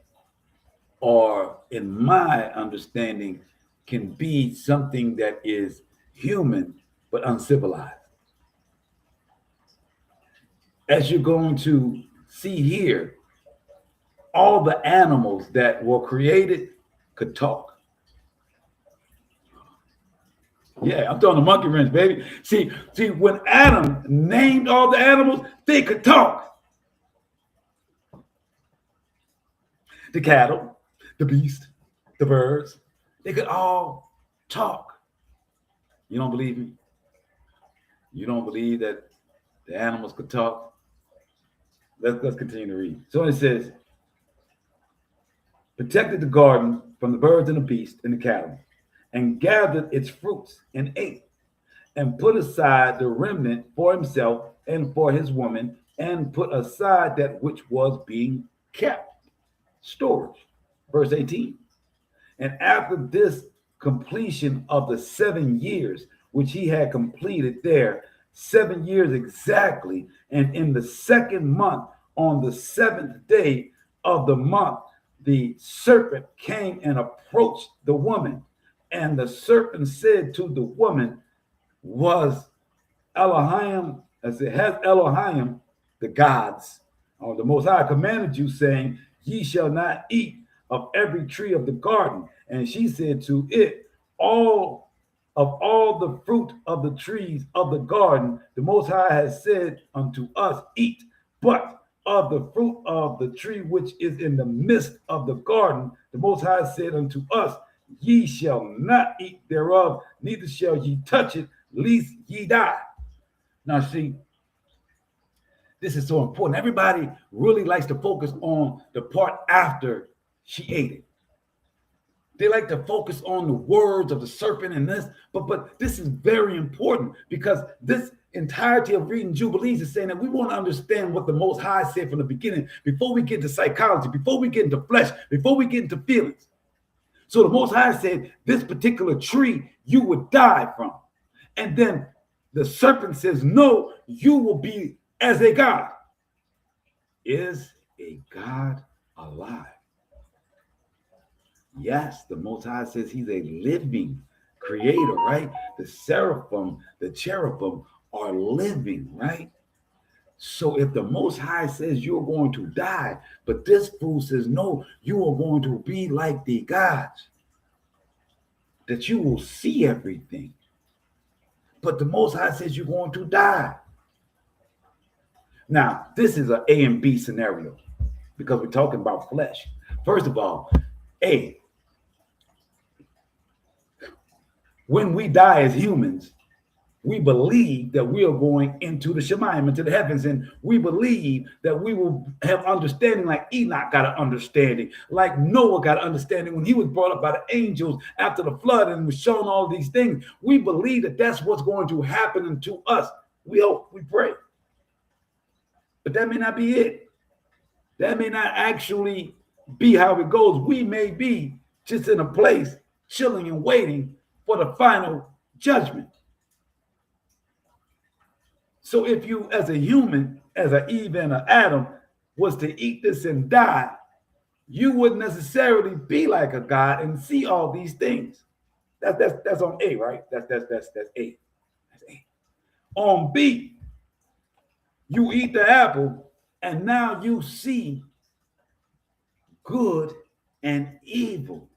or in my understanding, can be something that is human but uncivilized. As you're going to see here, all the animals that were created could talk. Yeah, I'm throwing a monkey wrench, baby. See, when Adam named all the animals, they could talk. The cattle, the beast, the birds, they could all talk. You don't believe me? You don't believe that the animals could talk? Let's continue to read. So it says, protected the garden from the birds and the beast and the cattle, and gathered its fruits and ate, and put aside the remnant for himself and for his woman, and put aside that which was being kept. Storage. Verse 18. And after this completion of the 7 years, which he had completed there, 7 years exactly, and in the second month, on the 7th day of the month, the serpent came and approached the woman. And the serpent said to the woman, was Elohim, as it has Elohim, the gods, or the Most High commanded you, saying, ye shall not eat of every tree of the garden. And she said to it, all the fruit of the trees of the garden, the Most High has said unto us, eat. But of the fruit of the tree which is in the midst of the garden, the Most High said unto us, ye shall not eat thereof, neither shall ye touch it, lest ye die. Now see, this is so important. Everybody really likes to focus on the part after she ate it. They like to focus on the words of the serpent and this, but this is very important, because this entirety of reading Jubilees is saying that we want to understand what the Most High said from the beginning before we get into psychology, before we get into flesh, before we get into feelings. So the Most High said this particular tree you would die from. And then the serpent says, no, you will be as a God. Is a God alive? Yes, the Most High says he's a living creator, right? The seraphim, the cherubim are living, right? So if the Most High says you're going to die, but this fool says, no, you are going to be like the gods, that you will see everything. But the Most High says you're going to die. Now, this is an A and B scenario, because we're talking about flesh. First of all, A, when we die as humans, we believe that we are going into the Shemayim, into the heavens, and we believe that we will have understanding like Enoch got an understanding, like Noah got an understanding when he was brought up by the angels after the flood and was shown all these things. We believe that that's what's going to happen unto us. We hope, we pray. But that may not be it. That may not actually be how it goes. We may be just in a place chilling and waiting for the final judgment. So if you, as a human, as an Eve and an Adam, was to eat this and die, you wouldn't necessarily be like a God and see all these things. That's on A, right? That's A. That's A. On B, you eat the apple and now you see good and evil.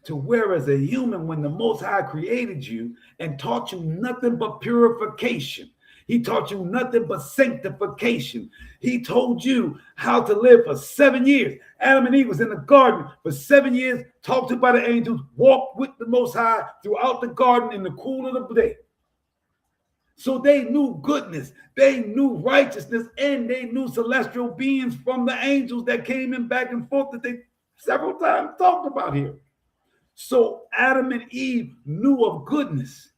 To whereas a human, when the Most High created you and taught you nothing but purification, he taught you nothing but sanctification. He told you how to live for 7 years. Adam and Eve was in the garden for 7 years, talked to by the angels, walked with the Most High throughout the garden in the cool of the day. So they knew goodness, they knew righteousness, and they knew celestial beings from the angels that came in back and forth that they several times talked about here. So Adam and Eve knew of goodness.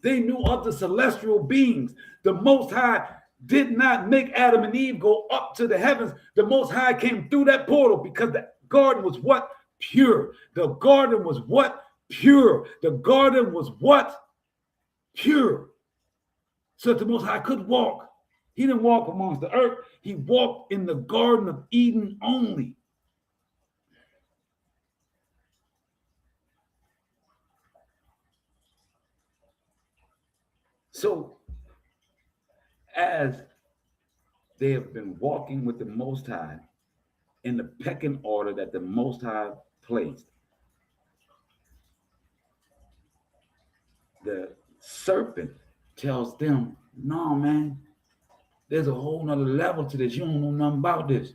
They knew of the celestial beings. The Most High did not make Adam and Eve go up to the heavens. The Most High came through that portal because the garden was what? Pure. The garden was what? Pure. The garden was what? Pure. So that the Most High could walk. He didn't walk amongst the earth. He walked in the Garden of Eden only. So, as they have been walking with the Most High in the pecking order that the Most High placed, the serpent tells them, no, man, there's a whole nother level to this. You don't know nothing about this.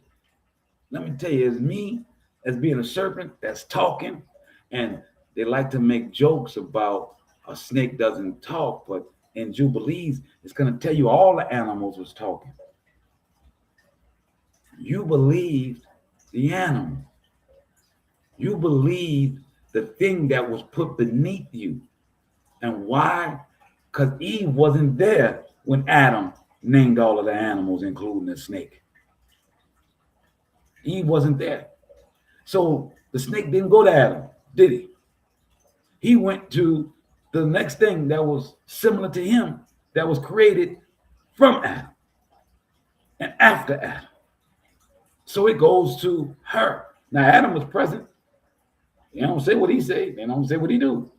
Let me tell you, it's me as being a serpent that's talking, and they like to make jokes about a snake doesn't talk, but in Jubilees, it's going to tell you all the animals was talking. You believed the animal. You believed the thing that was put beneath you. And why? Because Eve wasn't there when Adam named all of the animals, including the snake. Eve wasn't there. So the snake didn't go to Adam, did he? He went to the next thing that was similar to him, that was created from Adam and after Adam. So it goes to her. Now, Adam was present. They don't say what he said. They don't say what he do.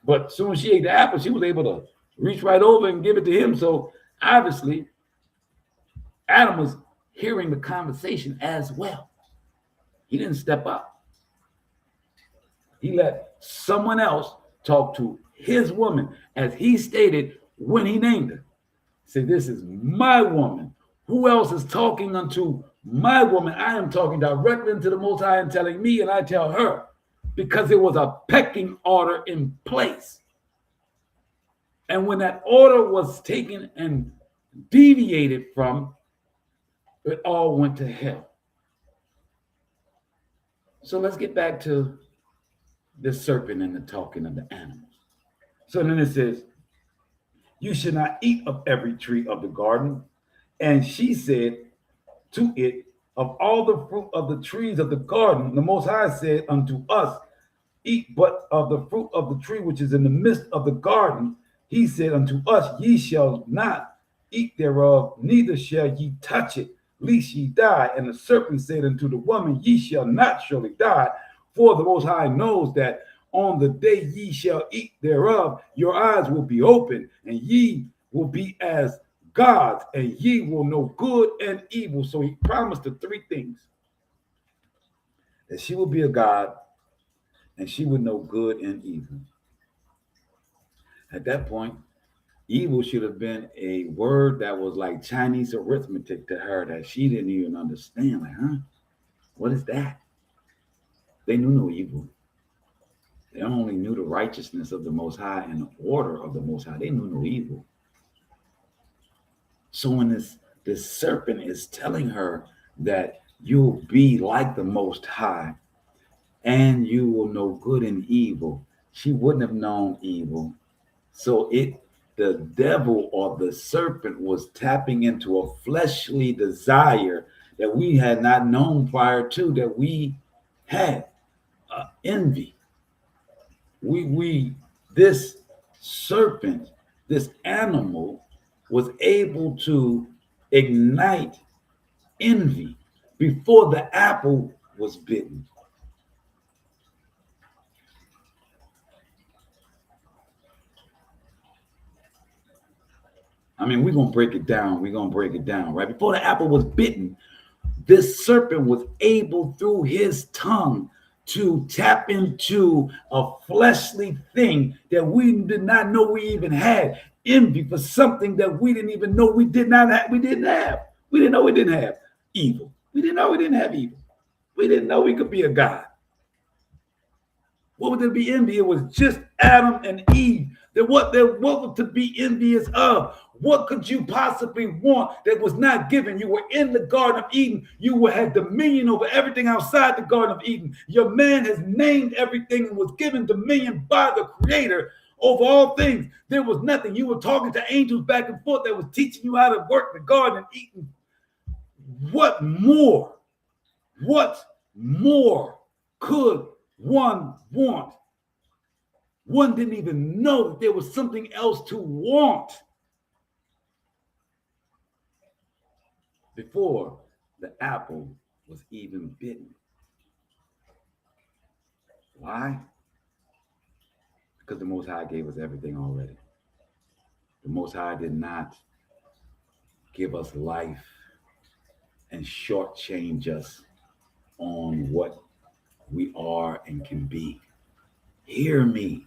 But as soon as she ate the apple, she was able to reach right over and give it to him. So obviously, Adam was hearing the conversation as well. He didn't step up. He let someone else talk to his woman, as he stated when he named her. Say, this is my woman Who else is talking unto my woman? I am talking directly into the Most High and telling me, and I tell her, because there was a pecking order in place. And when that order was taken and deviated from, it all went to hell. So let's get back to the serpent and the talking of the animals. So then it says, you should not eat of every tree of the garden. And she said to it, of all the fruit of the trees of the garden, the Most High said unto us, eat but of the fruit of the tree which is in the midst of the garden. He said unto us, ye shall not eat thereof, neither shall ye touch it, lest ye die. And the serpent said unto the woman, ye shall not surely die, for the Most High knows that on the day ye shall eat thereof, your eyes will be open, and ye will be as gods, and ye will know good and evil. So he promised the three things: that she will be a god, and she would know good and evil. At that point, evil should have been a word that was like Chinese arithmetic to her that she didn't even understand. Like, huh? What is that? They knew no evil. They only knew the righteousness of the Most High and the order of the Most High. They knew no evil. So when this serpent is telling her that you'll be like the Most High and you will know good and evil, she wouldn't have known evil. So the devil or the serpent was tapping into a fleshly desire that we had not known prior to, that we had envy. This serpent, this animal, was able to ignite envy before the apple was bitten. I mean, we're going to break it down. Right? Before the apple was bitten, this serpent was able through his tongue to tap into a fleshly thing that we did not know we even had. Envy for something that we didn't even know we didn't have. We didn't know we didn't have evil. We didn't know we didn't have evil. We didn't know we could be a God. What would there be envy? It was just Adam and Eve. What was to be envious of? What could you possibly want that was not given? You were in the Garden of Eden. You had dominion over everything outside the Garden of Eden. Your man has named everything and was given dominion by the Creator over all things. There was nothing. You were talking to angels back and forth that was teaching you how to work the Garden of Eden. What more? What more could one want? One didn't even know that there was something else to want before the apple was even bitten. Why? Because the Most High gave us everything already. The Most High did not give us life and shortchange us on what we are and can be. Hear me.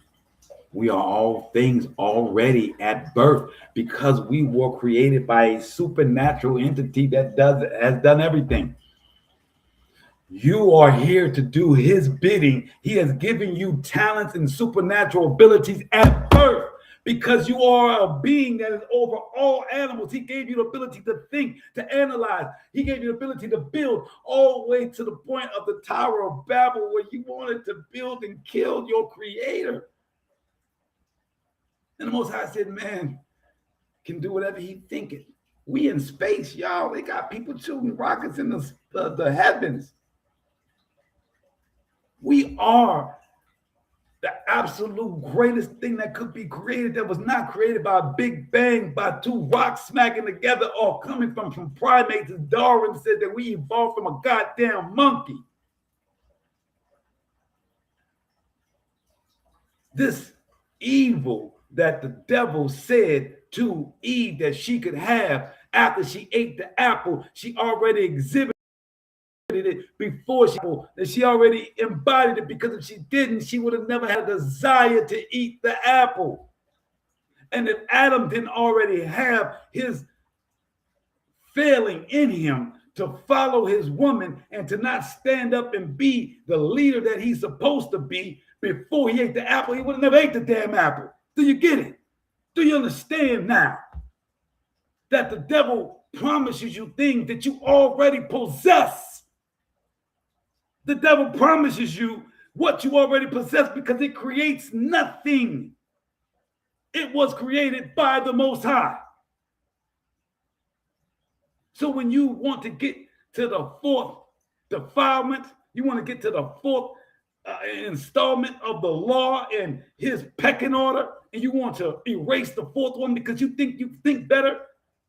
We are all things already at birth because we were created by a supernatural entity that has done everything. You are here to do his bidding. He has given you talents and supernatural abilities at birth because you are a being that is over all animals. He gave you the ability to think, to analyze. He gave you the ability to build all the way to the point of the Tower of Babel where you wanted to build and kill your creator. And the Most High said, man can do whatever he thinketh. We in space, y'all. They got people shooting rockets in the heavens. We are the absolute greatest thing that could be created that was not created by a big bang, by two rocks smacking together or coming from primates. As Darwin said that we evolved from a goddamn monkey. This evil that the devil said to Eve that she could have after she ate the apple, she already exhibited it before she already embodied it, because if she didn't, she would have never had a desire to eat the apple. And if Adam didn't already have his failing in him to follow his woman and to not stand up and be the leader that he's supposed to be before he ate the apple, he would have never ate the damn apple. Do you get it? Do you understand now that the devil promises you things that you already possess? The devil promises you what you already possess because it creates nothing. It was created by the Most High. So when you want to get to the fourth defilement, you want to get to the fourth installment of the law and his pecking order, and you want to erase the fourth one because you think better,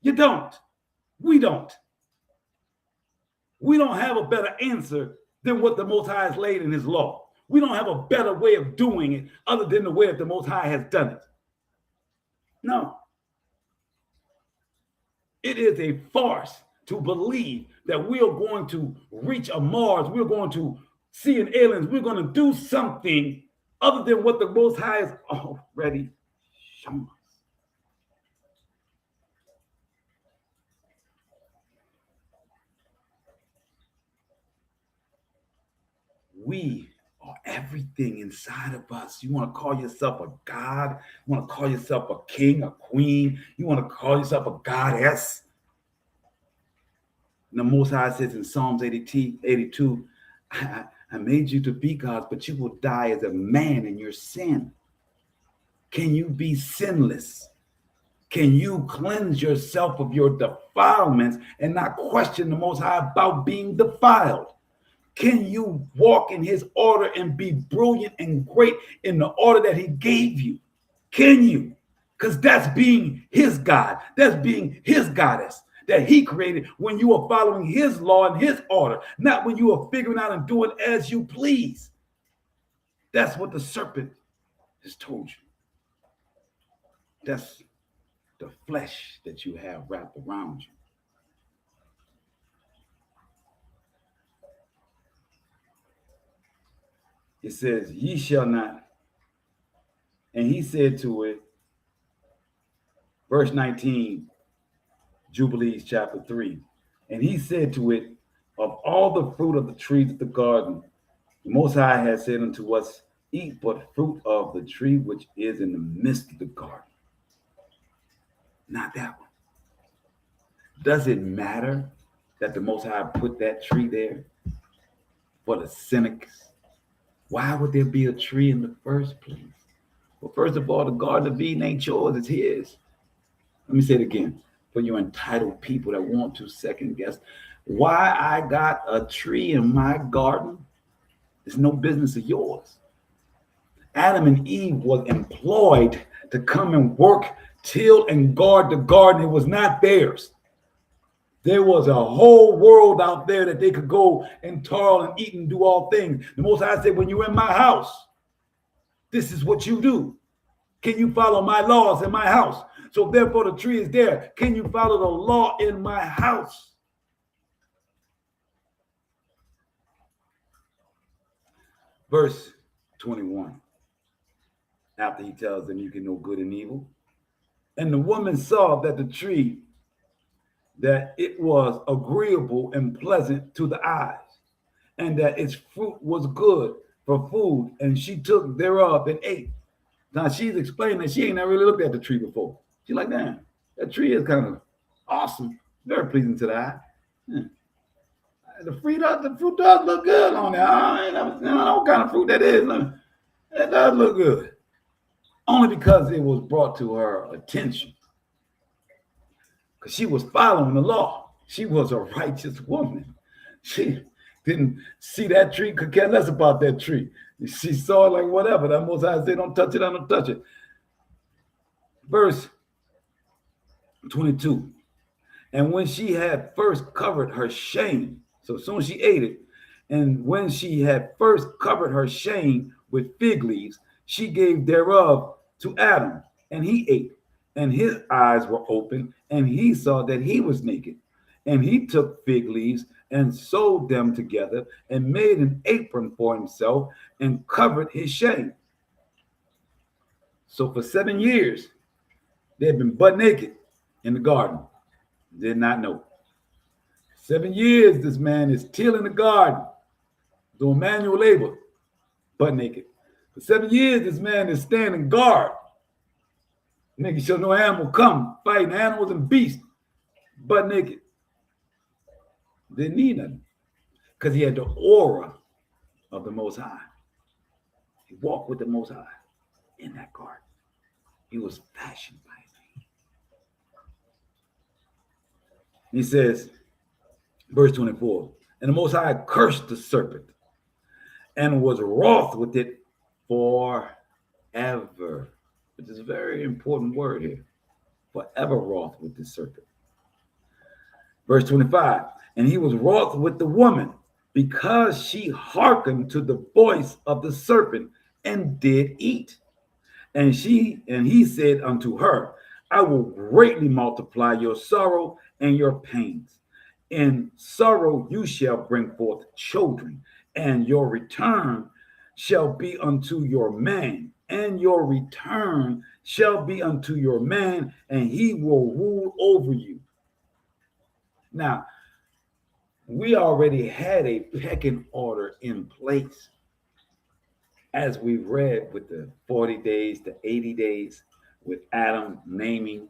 you don't. We don't. We don't have a better answer than what the Most High has laid in his law. We don't have a better way of doing it other than the way that the Most High has done it. No. It is a farce to believe that we are going to reach a Mars, we're going to see an aliens, we're going to do something other than what the Most High has already shown us. We are everything inside of us. You want to call yourself a god? You want to call yourself a king, a queen? You want to call yourself a goddess? And the Most High says in Psalms 82, I made you to be gods, but you will die as a man in your sin. Can you be sinless? Can you cleanse yourself of your defilements and not question the Most High about being defiled? Can you walk in his order and be brilliant and great in the order that he gave you? Can you? Because that's being his God. That's being his goddess that he created when you are following his law and his order, not when you are figuring out and doing as you please. That's what the serpent has told you. That's the flesh that you have wrapped around you. It says, ye shall not. And he said to it, verse 19, Jubilees chapter 3. And he said to it, of all the fruit of the trees of the garden, the Most High has said unto us, eat but fruit of the tree which is in the midst of the garden. Not that one. Does it matter that the Most High put that tree there for the cynics? Why would there be a tree in the first place? Well, first of all, the Garden of Eden ain't yours, it's his. Let me say it again. For you entitled people that want to second guess why I got a tree in my garden, it's no business of yours. Adam and Eve was employed to come and work, till and guard the garden. It was not theirs. There was a whole world out there that they could go and toil and eat and do all things. The Most High said, when you're in my house, this is what you do. Can you follow my laws in my house? So therefore the tree is there. Can you follow the law in my house? Verse 21. After he tells them you can know good and evil. And the woman saw that the tree, that it was agreeable and pleasant to the eyes, and that its fruit was good for food, and she took thereof and ate. Now she's explaining that she ain't never really looked at the tree before. She's like, damn, that tree is kind of awesome, very pleasing to the eye. The fruit does look good on there. I don't know what kind of fruit that is. It does look good. Only because it was brought to her attention. Because she was following the law. She was a righteous woman. She didn't see that tree, could care less about that tree. She saw it like whatever. That Most High said, don't touch it, I don't touch it. Verse 22. And when she had first covered her shame, so as soon as she ate it, and when she had first covered her shame with fig leaves, she gave thereof to Adam, and he ate, and his eyes were open, and he saw that he was naked. And he took fig leaves and sewed them together and made an apron for himself and covered his shame. So for 7 years, they had been butt naked in the garden. Did not know. 7 years this man is tilling the garden, doing manual labor, butt naked. For 7 years this man is standing guard, making sure no animal come, fighting animals and beasts, butt naked. Didn't need nothing because he had the aura of the Most High. He walked with the Most High in that garden. He was fashioned by him. He says, verse 24, and the Most High cursed the serpent and was wroth with it forever, which is a very important word here. Forever wroth with the serpent. Verse 25, and he was wroth with the woman because she hearkened to the voice of the serpent and did eat. And he said unto her, I will greatly multiply your sorrow and your pains. In sorrow you shall bring forth children, and your return shall be unto your man, and your return shall be unto your man, and he will rule over you. Now, we already had a pecking order in place, as we read with the 40 days, the 80 days, with Adam naming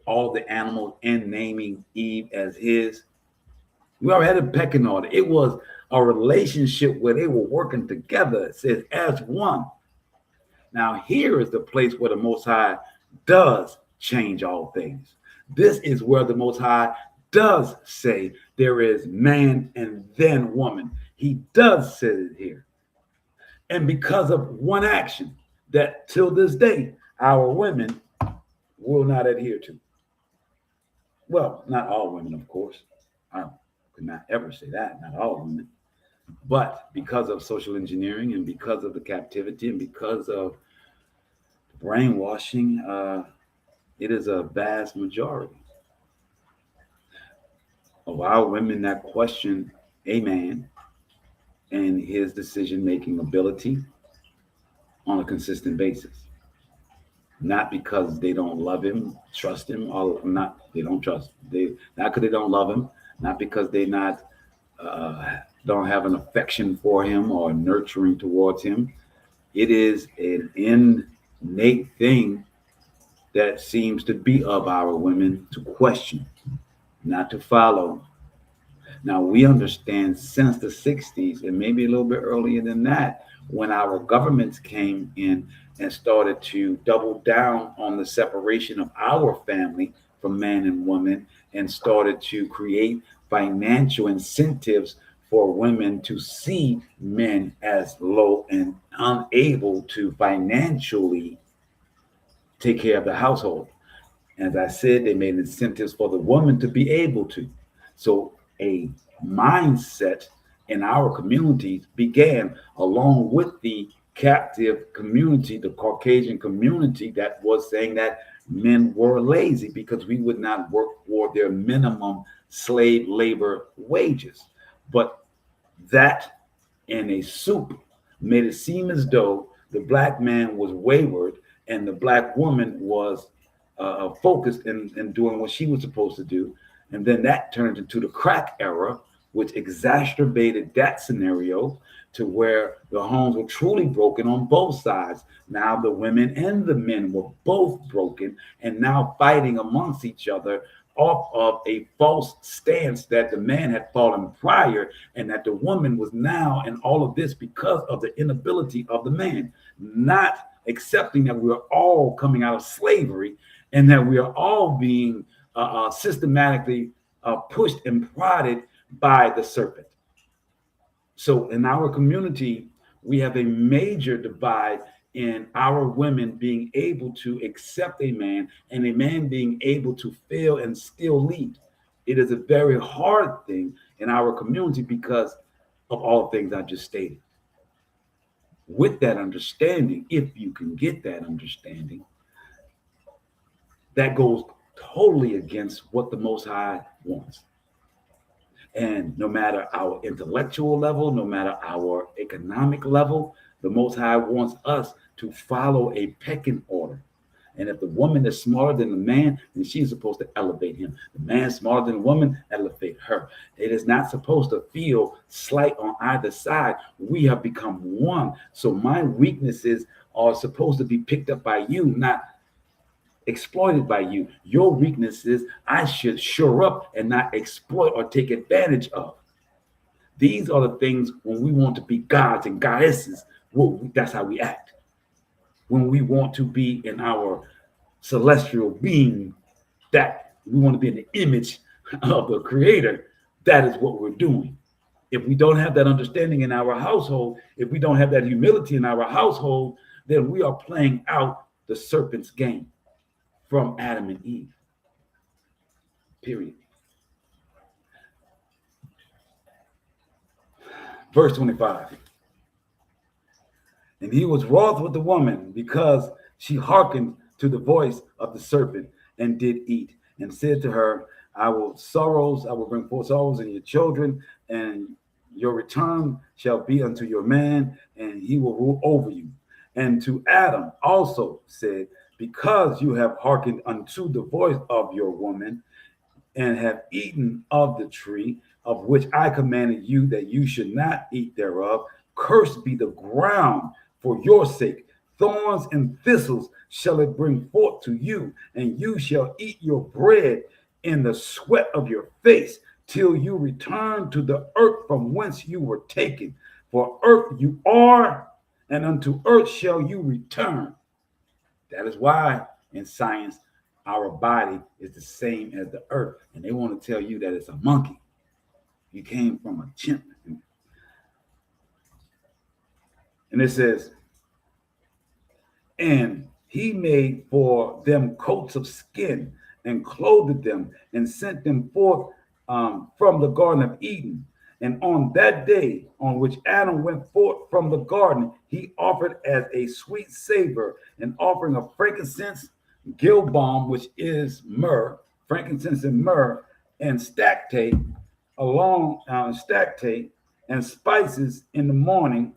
all the animals and naming Eve as his. We already had a pecking order. It was a relationship where they were working together. It says, as one. Now, here is the place where the Most High does change all things. This is where the Most High does say there is man and then woman. He does say it here. And because of one action that till this day, our women will not adhere to. Well, not all women, of course. I could not ever say that, not all women. But because of social engineering and because of the captivity and because of brainwashing, it is a vast majority of our women that question a man and his decision-making ability on a consistent basis. Not because they don't love him, trust him, or not, they don't trust. Not because they don't love him, not because they not don't have an affection for him or nurturing towards him. It is an innate thing that seems to be of our women to question, not to follow. Now, we understand since the 60s and maybe a little bit earlier than that, when our governments came in and started to double down on the separation of our family from man and woman and started to create financial incentives for women to see men as low and unable to financially take care of the household. As I said, they made incentives for the woman to be able to. So a mindset in our communities began along with the captive community, the Caucasian community that was saying that men were lazy because we would not work for their minimum slave labor wages. But that in a soup made it seem as though the black man was wayward and the black woman was focused in doing what she was supposed to do. And then that turned into the crack era, which exacerbated that scenario to where the homes were truly broken on both sides. Now the women and the men were both broken and now fighting amongst each other off of a false stance that the man had fallen prior and that the woman was now in all of this because of the inability of the man, not accepting that we are all coming out of slavery and that we are all being systematically pushed and prodded by the serpent. So in our community, we have a major divide in our women being able to accept a man and a man being able to fail and still lead. It is a very hard thing in our community because of all things I just stated. With that understanding, if you can get that understanding, that goes totally against what the Most High wants. And no matter our intellectual level, no matter our economic level, the Most High wants us to follow a pecking order. And if the woman is smaller than the man, then she's supposed to elevate him. The man smaller than the woman, elevate her. It is not supposed to feel slight on either side. We have become one. So my weaknesses are supposed to be picked up by you, not exploited by you. Your weaknesses I should shore up and not exploit or take advantage of. These are the things when we want to be gods and goddesses. That's how we act. When we want to be in our celestial being, that we want to be in the image of the Creator, that is what we're doing. If we don't have that understanding in our household, if we don't have that humility in our household, then we are playing out the serpent's game from Adam and Eve. Period. Verse 25. And he was wroth with the woman because she hearkened to the voice of the serpent and did eat, and said to her, I will bring forth sorrows in your children, and your return shall be unto your man, and he will rule over you. And to Adam also said, because you have hearkened unto the voice of your woman, and have eaten of the tree of which I commanded you that you should not eat thereof, cursed be the ground for your sake. Thorns and thistles shall it bring forth to you, and you shall eat your bread in the sweat of your face, till you return to the earth from whence you were taken. For earth you are, and unto earth shall you return. That is why in science, our body is the same as the earth. And they want to tell you that it's a monkey. You came from a chimp. And it says, and he made for them coats of skin and clothed them and sent them forth from the Garden of Eden. And on that day on which Adam went forth from the garden, he offered as a sweet savor an offering of frankincense, gil balm, which is myrrh, frankincense and myrrh, and stactate, and spices in the morning,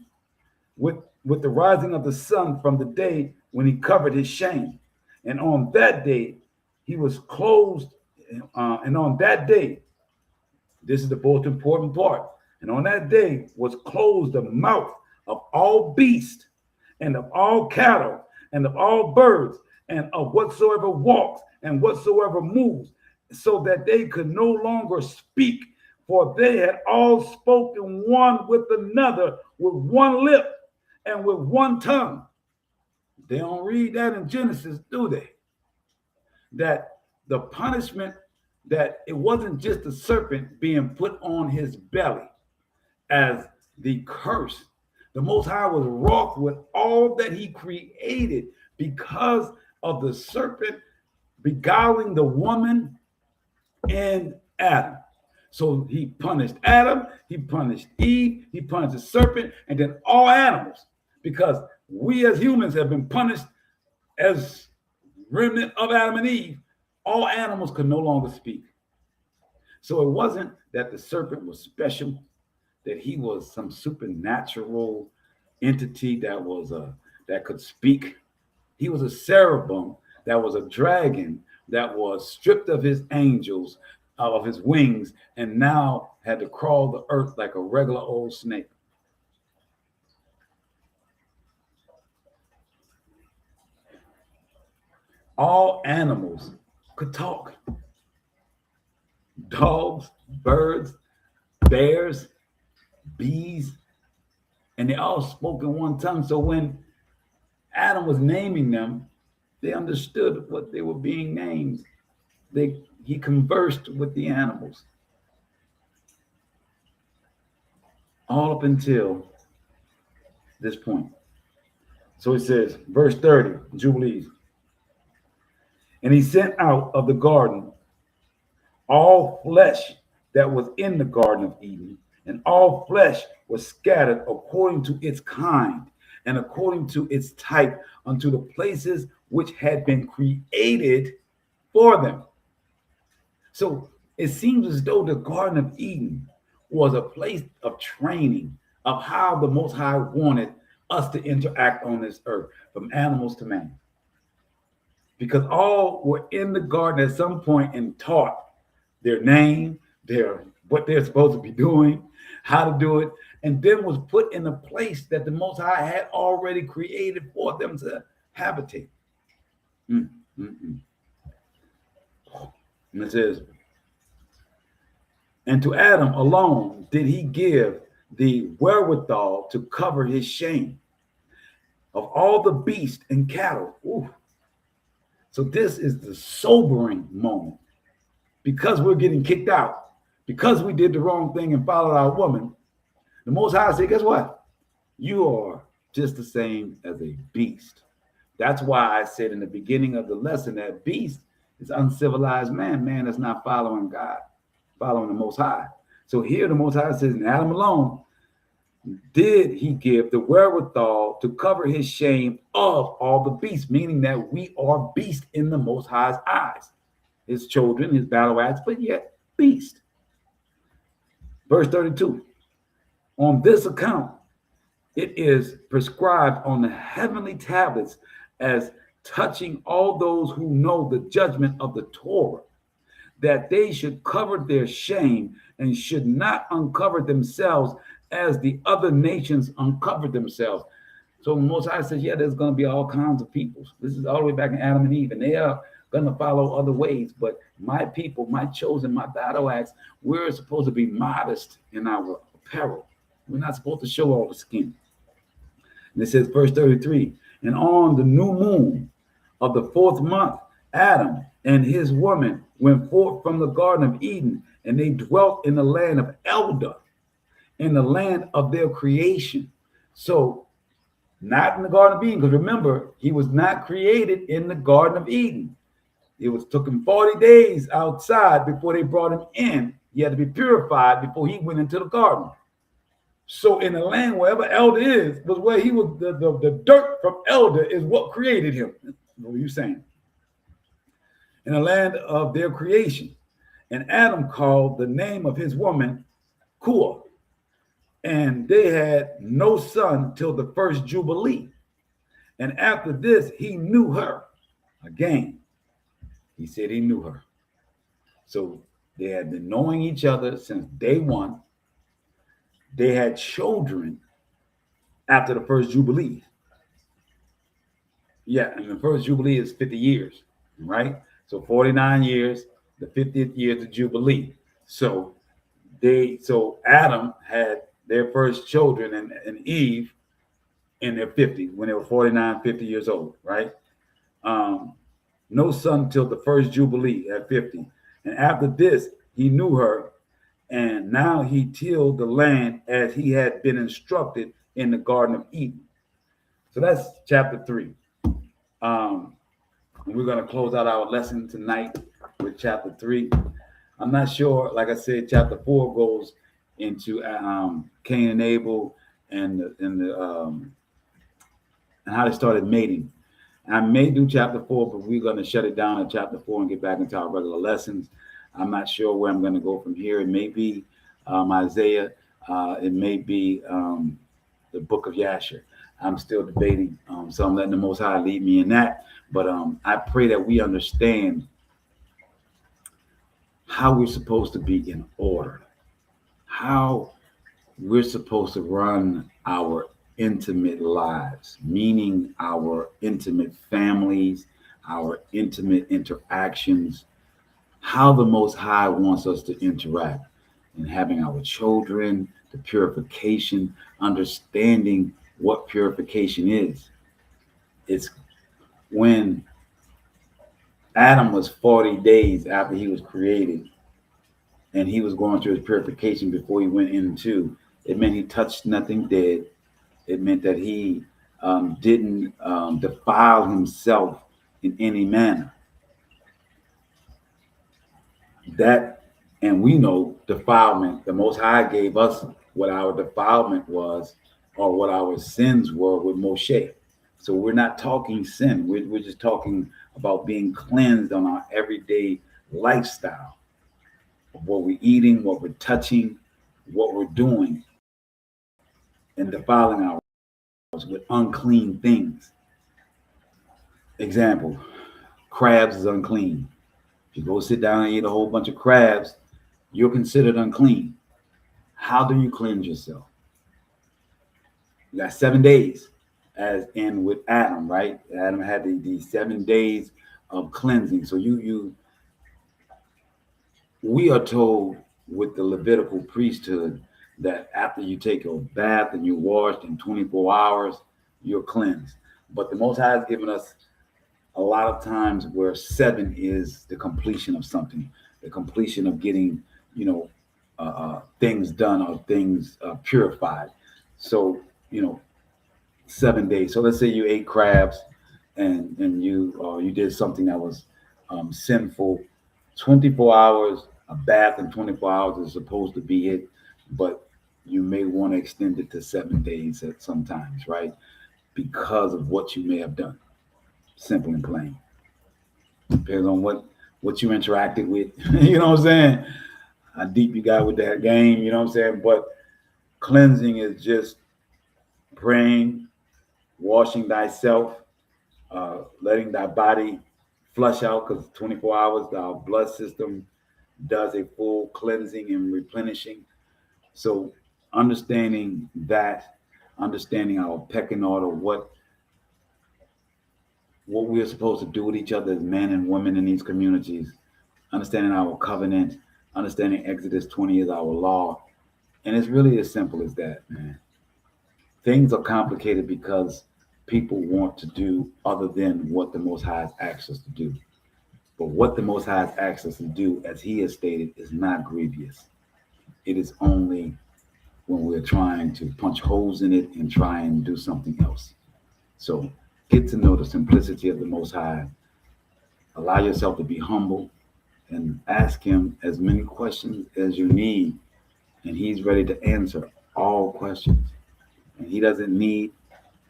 with the rising of the sun from the day when he covered his shame. And on that day he was closed, and on that day, this is the most important part, and on that day was closed the mouth of all beasts, and of all cattle, and of all birds, and of whatsoever walks, and whatsoever moves, so that they could no longer speak, for they had all spoken one with another with one lip and with one tongue. They don't read that in Genesis, do they? That the punishment, that it wasn't just the serpent being put on his belly as the curse. The Most High was wroth with all that he created because of the serpent beguiling the woman and Adam. So he punished Adam, he punished Eve, he punished the serpent, and then all animals, because we as humans have been punished as remnant of Adam and Eve. All animals could no longer speak. So it wasn't that the serpent was special, that he was some supernatural entity that could speak. He was a cherubim, that was a dragon, that was stripped of his angels, of his wings, and now had to crawl the earth like a regular old snake. All animals could talk. Dogs, birds, bears, bees, and they all spoke in one tongue. So when Adam was naming them, they understood what they were being named. He conversed with the animals. All up until this point. So it says, verse 30, Jubilees. And he sent out of the garden all flesh that was in the Garden of Eden, and all flesh was scattered according to its kind and according to its type unto the places which had been created for them. So it seems as though the Garden of Eden was a place of training of how the Most High wanted us to interact on this earth, from animals to man. because all were in the garden at some point and taught their name, what they're supposed to be doing, how to do it, and then was put in a place that the Most High had already created for them to habitate. And it says, and to Adam alone did he give the wherewithal to cover his shame of all the beasts and cattle. Ooh. So this is the sobering moment. Because we're getting kicked out, because we did the wrong thing and followed our woman, the Most High said, guess what? You are just the same as a beast. That's why I said in the beginning of the lesson that beast is uncivilized man. Man that's not following God, following the Most High. So here the Most High says, in Adam alone did he give the wherewithal to cover his shame of all the beasts, meaning that we are beast in the Most High's eyes. His children, his battle axe, but yet beast. Verse 32. On this account, it is prescribed on the heavenly tablets as touching all those who know the judgment of the Torah, that they should cover their shame and should not uncover themselves as the other nations uncovered themselves. So Most High says, yeah, there's going to be all kinds of peoples. This is all the way back in Adam and Eve, and they are going to follow other ways. But my people, my chosen, my battle axe, we're supposed to be modest in our apparel. We're not supposed to show all the skin. And it says, verse 33, and on the new moon of the 4th month, Adam and his woman went forth from the Garden of Eden, and they dwelt in the land of Elder, in the land of their creation. So not in the Garden of Eden, because remember, he was not created in the Garden of Eden. Took him 40 days outside before they brought him in. He had to be purified before he went into the garden. So in the land, wherever Elder is, was where he was, the dirt from Elder is what created him. What are you saying? In the land of their creation. And Adam called the name of his woman Kua. And they had no son till the first Jubilee. And after this, he knew her again. He said he knew her. So they had been knowing each other since day one. They had children after the first Jubilee. Yeah, and the first Jubilee is 50 years, right? So 49 years, the 50th year is the Jubilee. So Adam had their first children and Eve in their 50, when they were 49, 50 years old, right? No son till the first Jubilee at 50. And after this, he knew her, and now he tilled the land as he had been instructed in the Garden of Eden. So that's chapter 3. And we're going to close out our lesson tonight with chapter 3. I'm not sure, like I said, chapter 4 goes into Cain and Abel and how they started mating. I may do chapter 4, but we're going to shut it down at chapter 4 and get back into our regular lessons. I'm not sure where I'm going to go from here. It may be Isaiah. It may be the book of Yasher. I'm still debating. So I'm letting the Most High lead me in that. But I pray that we understand how we're supposed to be in order, how we're supposed to run our intimate lives, meaning our intimate families, our intimate interactions, how the Most High wants us to interact in having our children, the purification, understanding what purification is. It's when Adam was 40 days after he was created and he was going through his purification before he went into, it meant he touched nothing dead. It meant that he didn't defile himself in any manner. That, and we know defilement, the Most High gave us what our defilement was or what our sins were with Moshe. So we're not talking sin. We're just talking about being cleansed on our everyday lifestyle of what we're eating, what we're touching, what we're doing, and defiling ourselves with unclean things. Example, crabs is unclean. If you go sit down and eat a whole bunch of crabs, you're considered unclean. How do you cleanse yourself? You got 7 days, as in with Adam, right? Adam had the 7 days of cleansing. So we are told with the Levitical priesthood that after you take a bath and you're washed in 24 hours, you're cleansed. But the Most High has given us a lot of times where 7 is the completion of something, the completion of getting, things done or things purified. So, 7 days. So let's say you ate crabs and you did something that was sinful. 24 hours, a bath in 24 hours is supposed to be it, but you may want to extend it to 7 days at sometimes, right? Because of what you may have done. Simple and plain. Depends on what you interacted with. You know what I'm saying? How deep you got with that game, you know what I'm saying? But cleansing is just praying, washing thyself, letting thy body flush out, because 24 hours, our blood system does a full cleansing and replenishing. So understanding that, understanding our pecking order, what we're supposed to do with each other as men and women in these communities, understanding our covenant, understanding Exodus 20 is our law. And it's really as simple as that, man. Things are complicated because people want to do other than what the Most High has asked us to do. But what the Most High has asked us to do, as he has stated, is not grievous. It is only when we're trying to punch holes in it and try and do something else. So get to know the simplicity of the Most High. Allow yourself to be humble and ask him as many questions as you need. And he's ready to answer all questions. And he doesn't need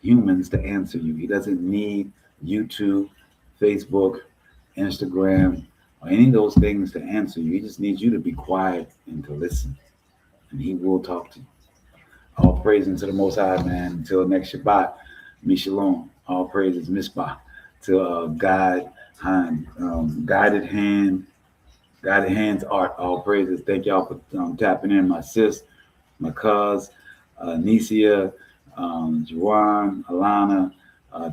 humans to answer you. He doesn't need YouTube, Facebook, Instagram, or any of those things to answer you. He just needs you to be quiet and to listen. And he will talk to you. All praise to the Most High, man. Until next Shabbat, Shalom. All praises, Mispah, to guided hands art. All praises. Thank y'all for tapping in. My sis, my cuz, Nisia, Juwan, Alana,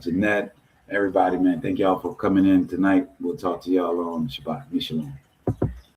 Jeanette, everybody, man. Thank y'all for coming in tonight. We'll talk to y'all on Shabbat. Shalom.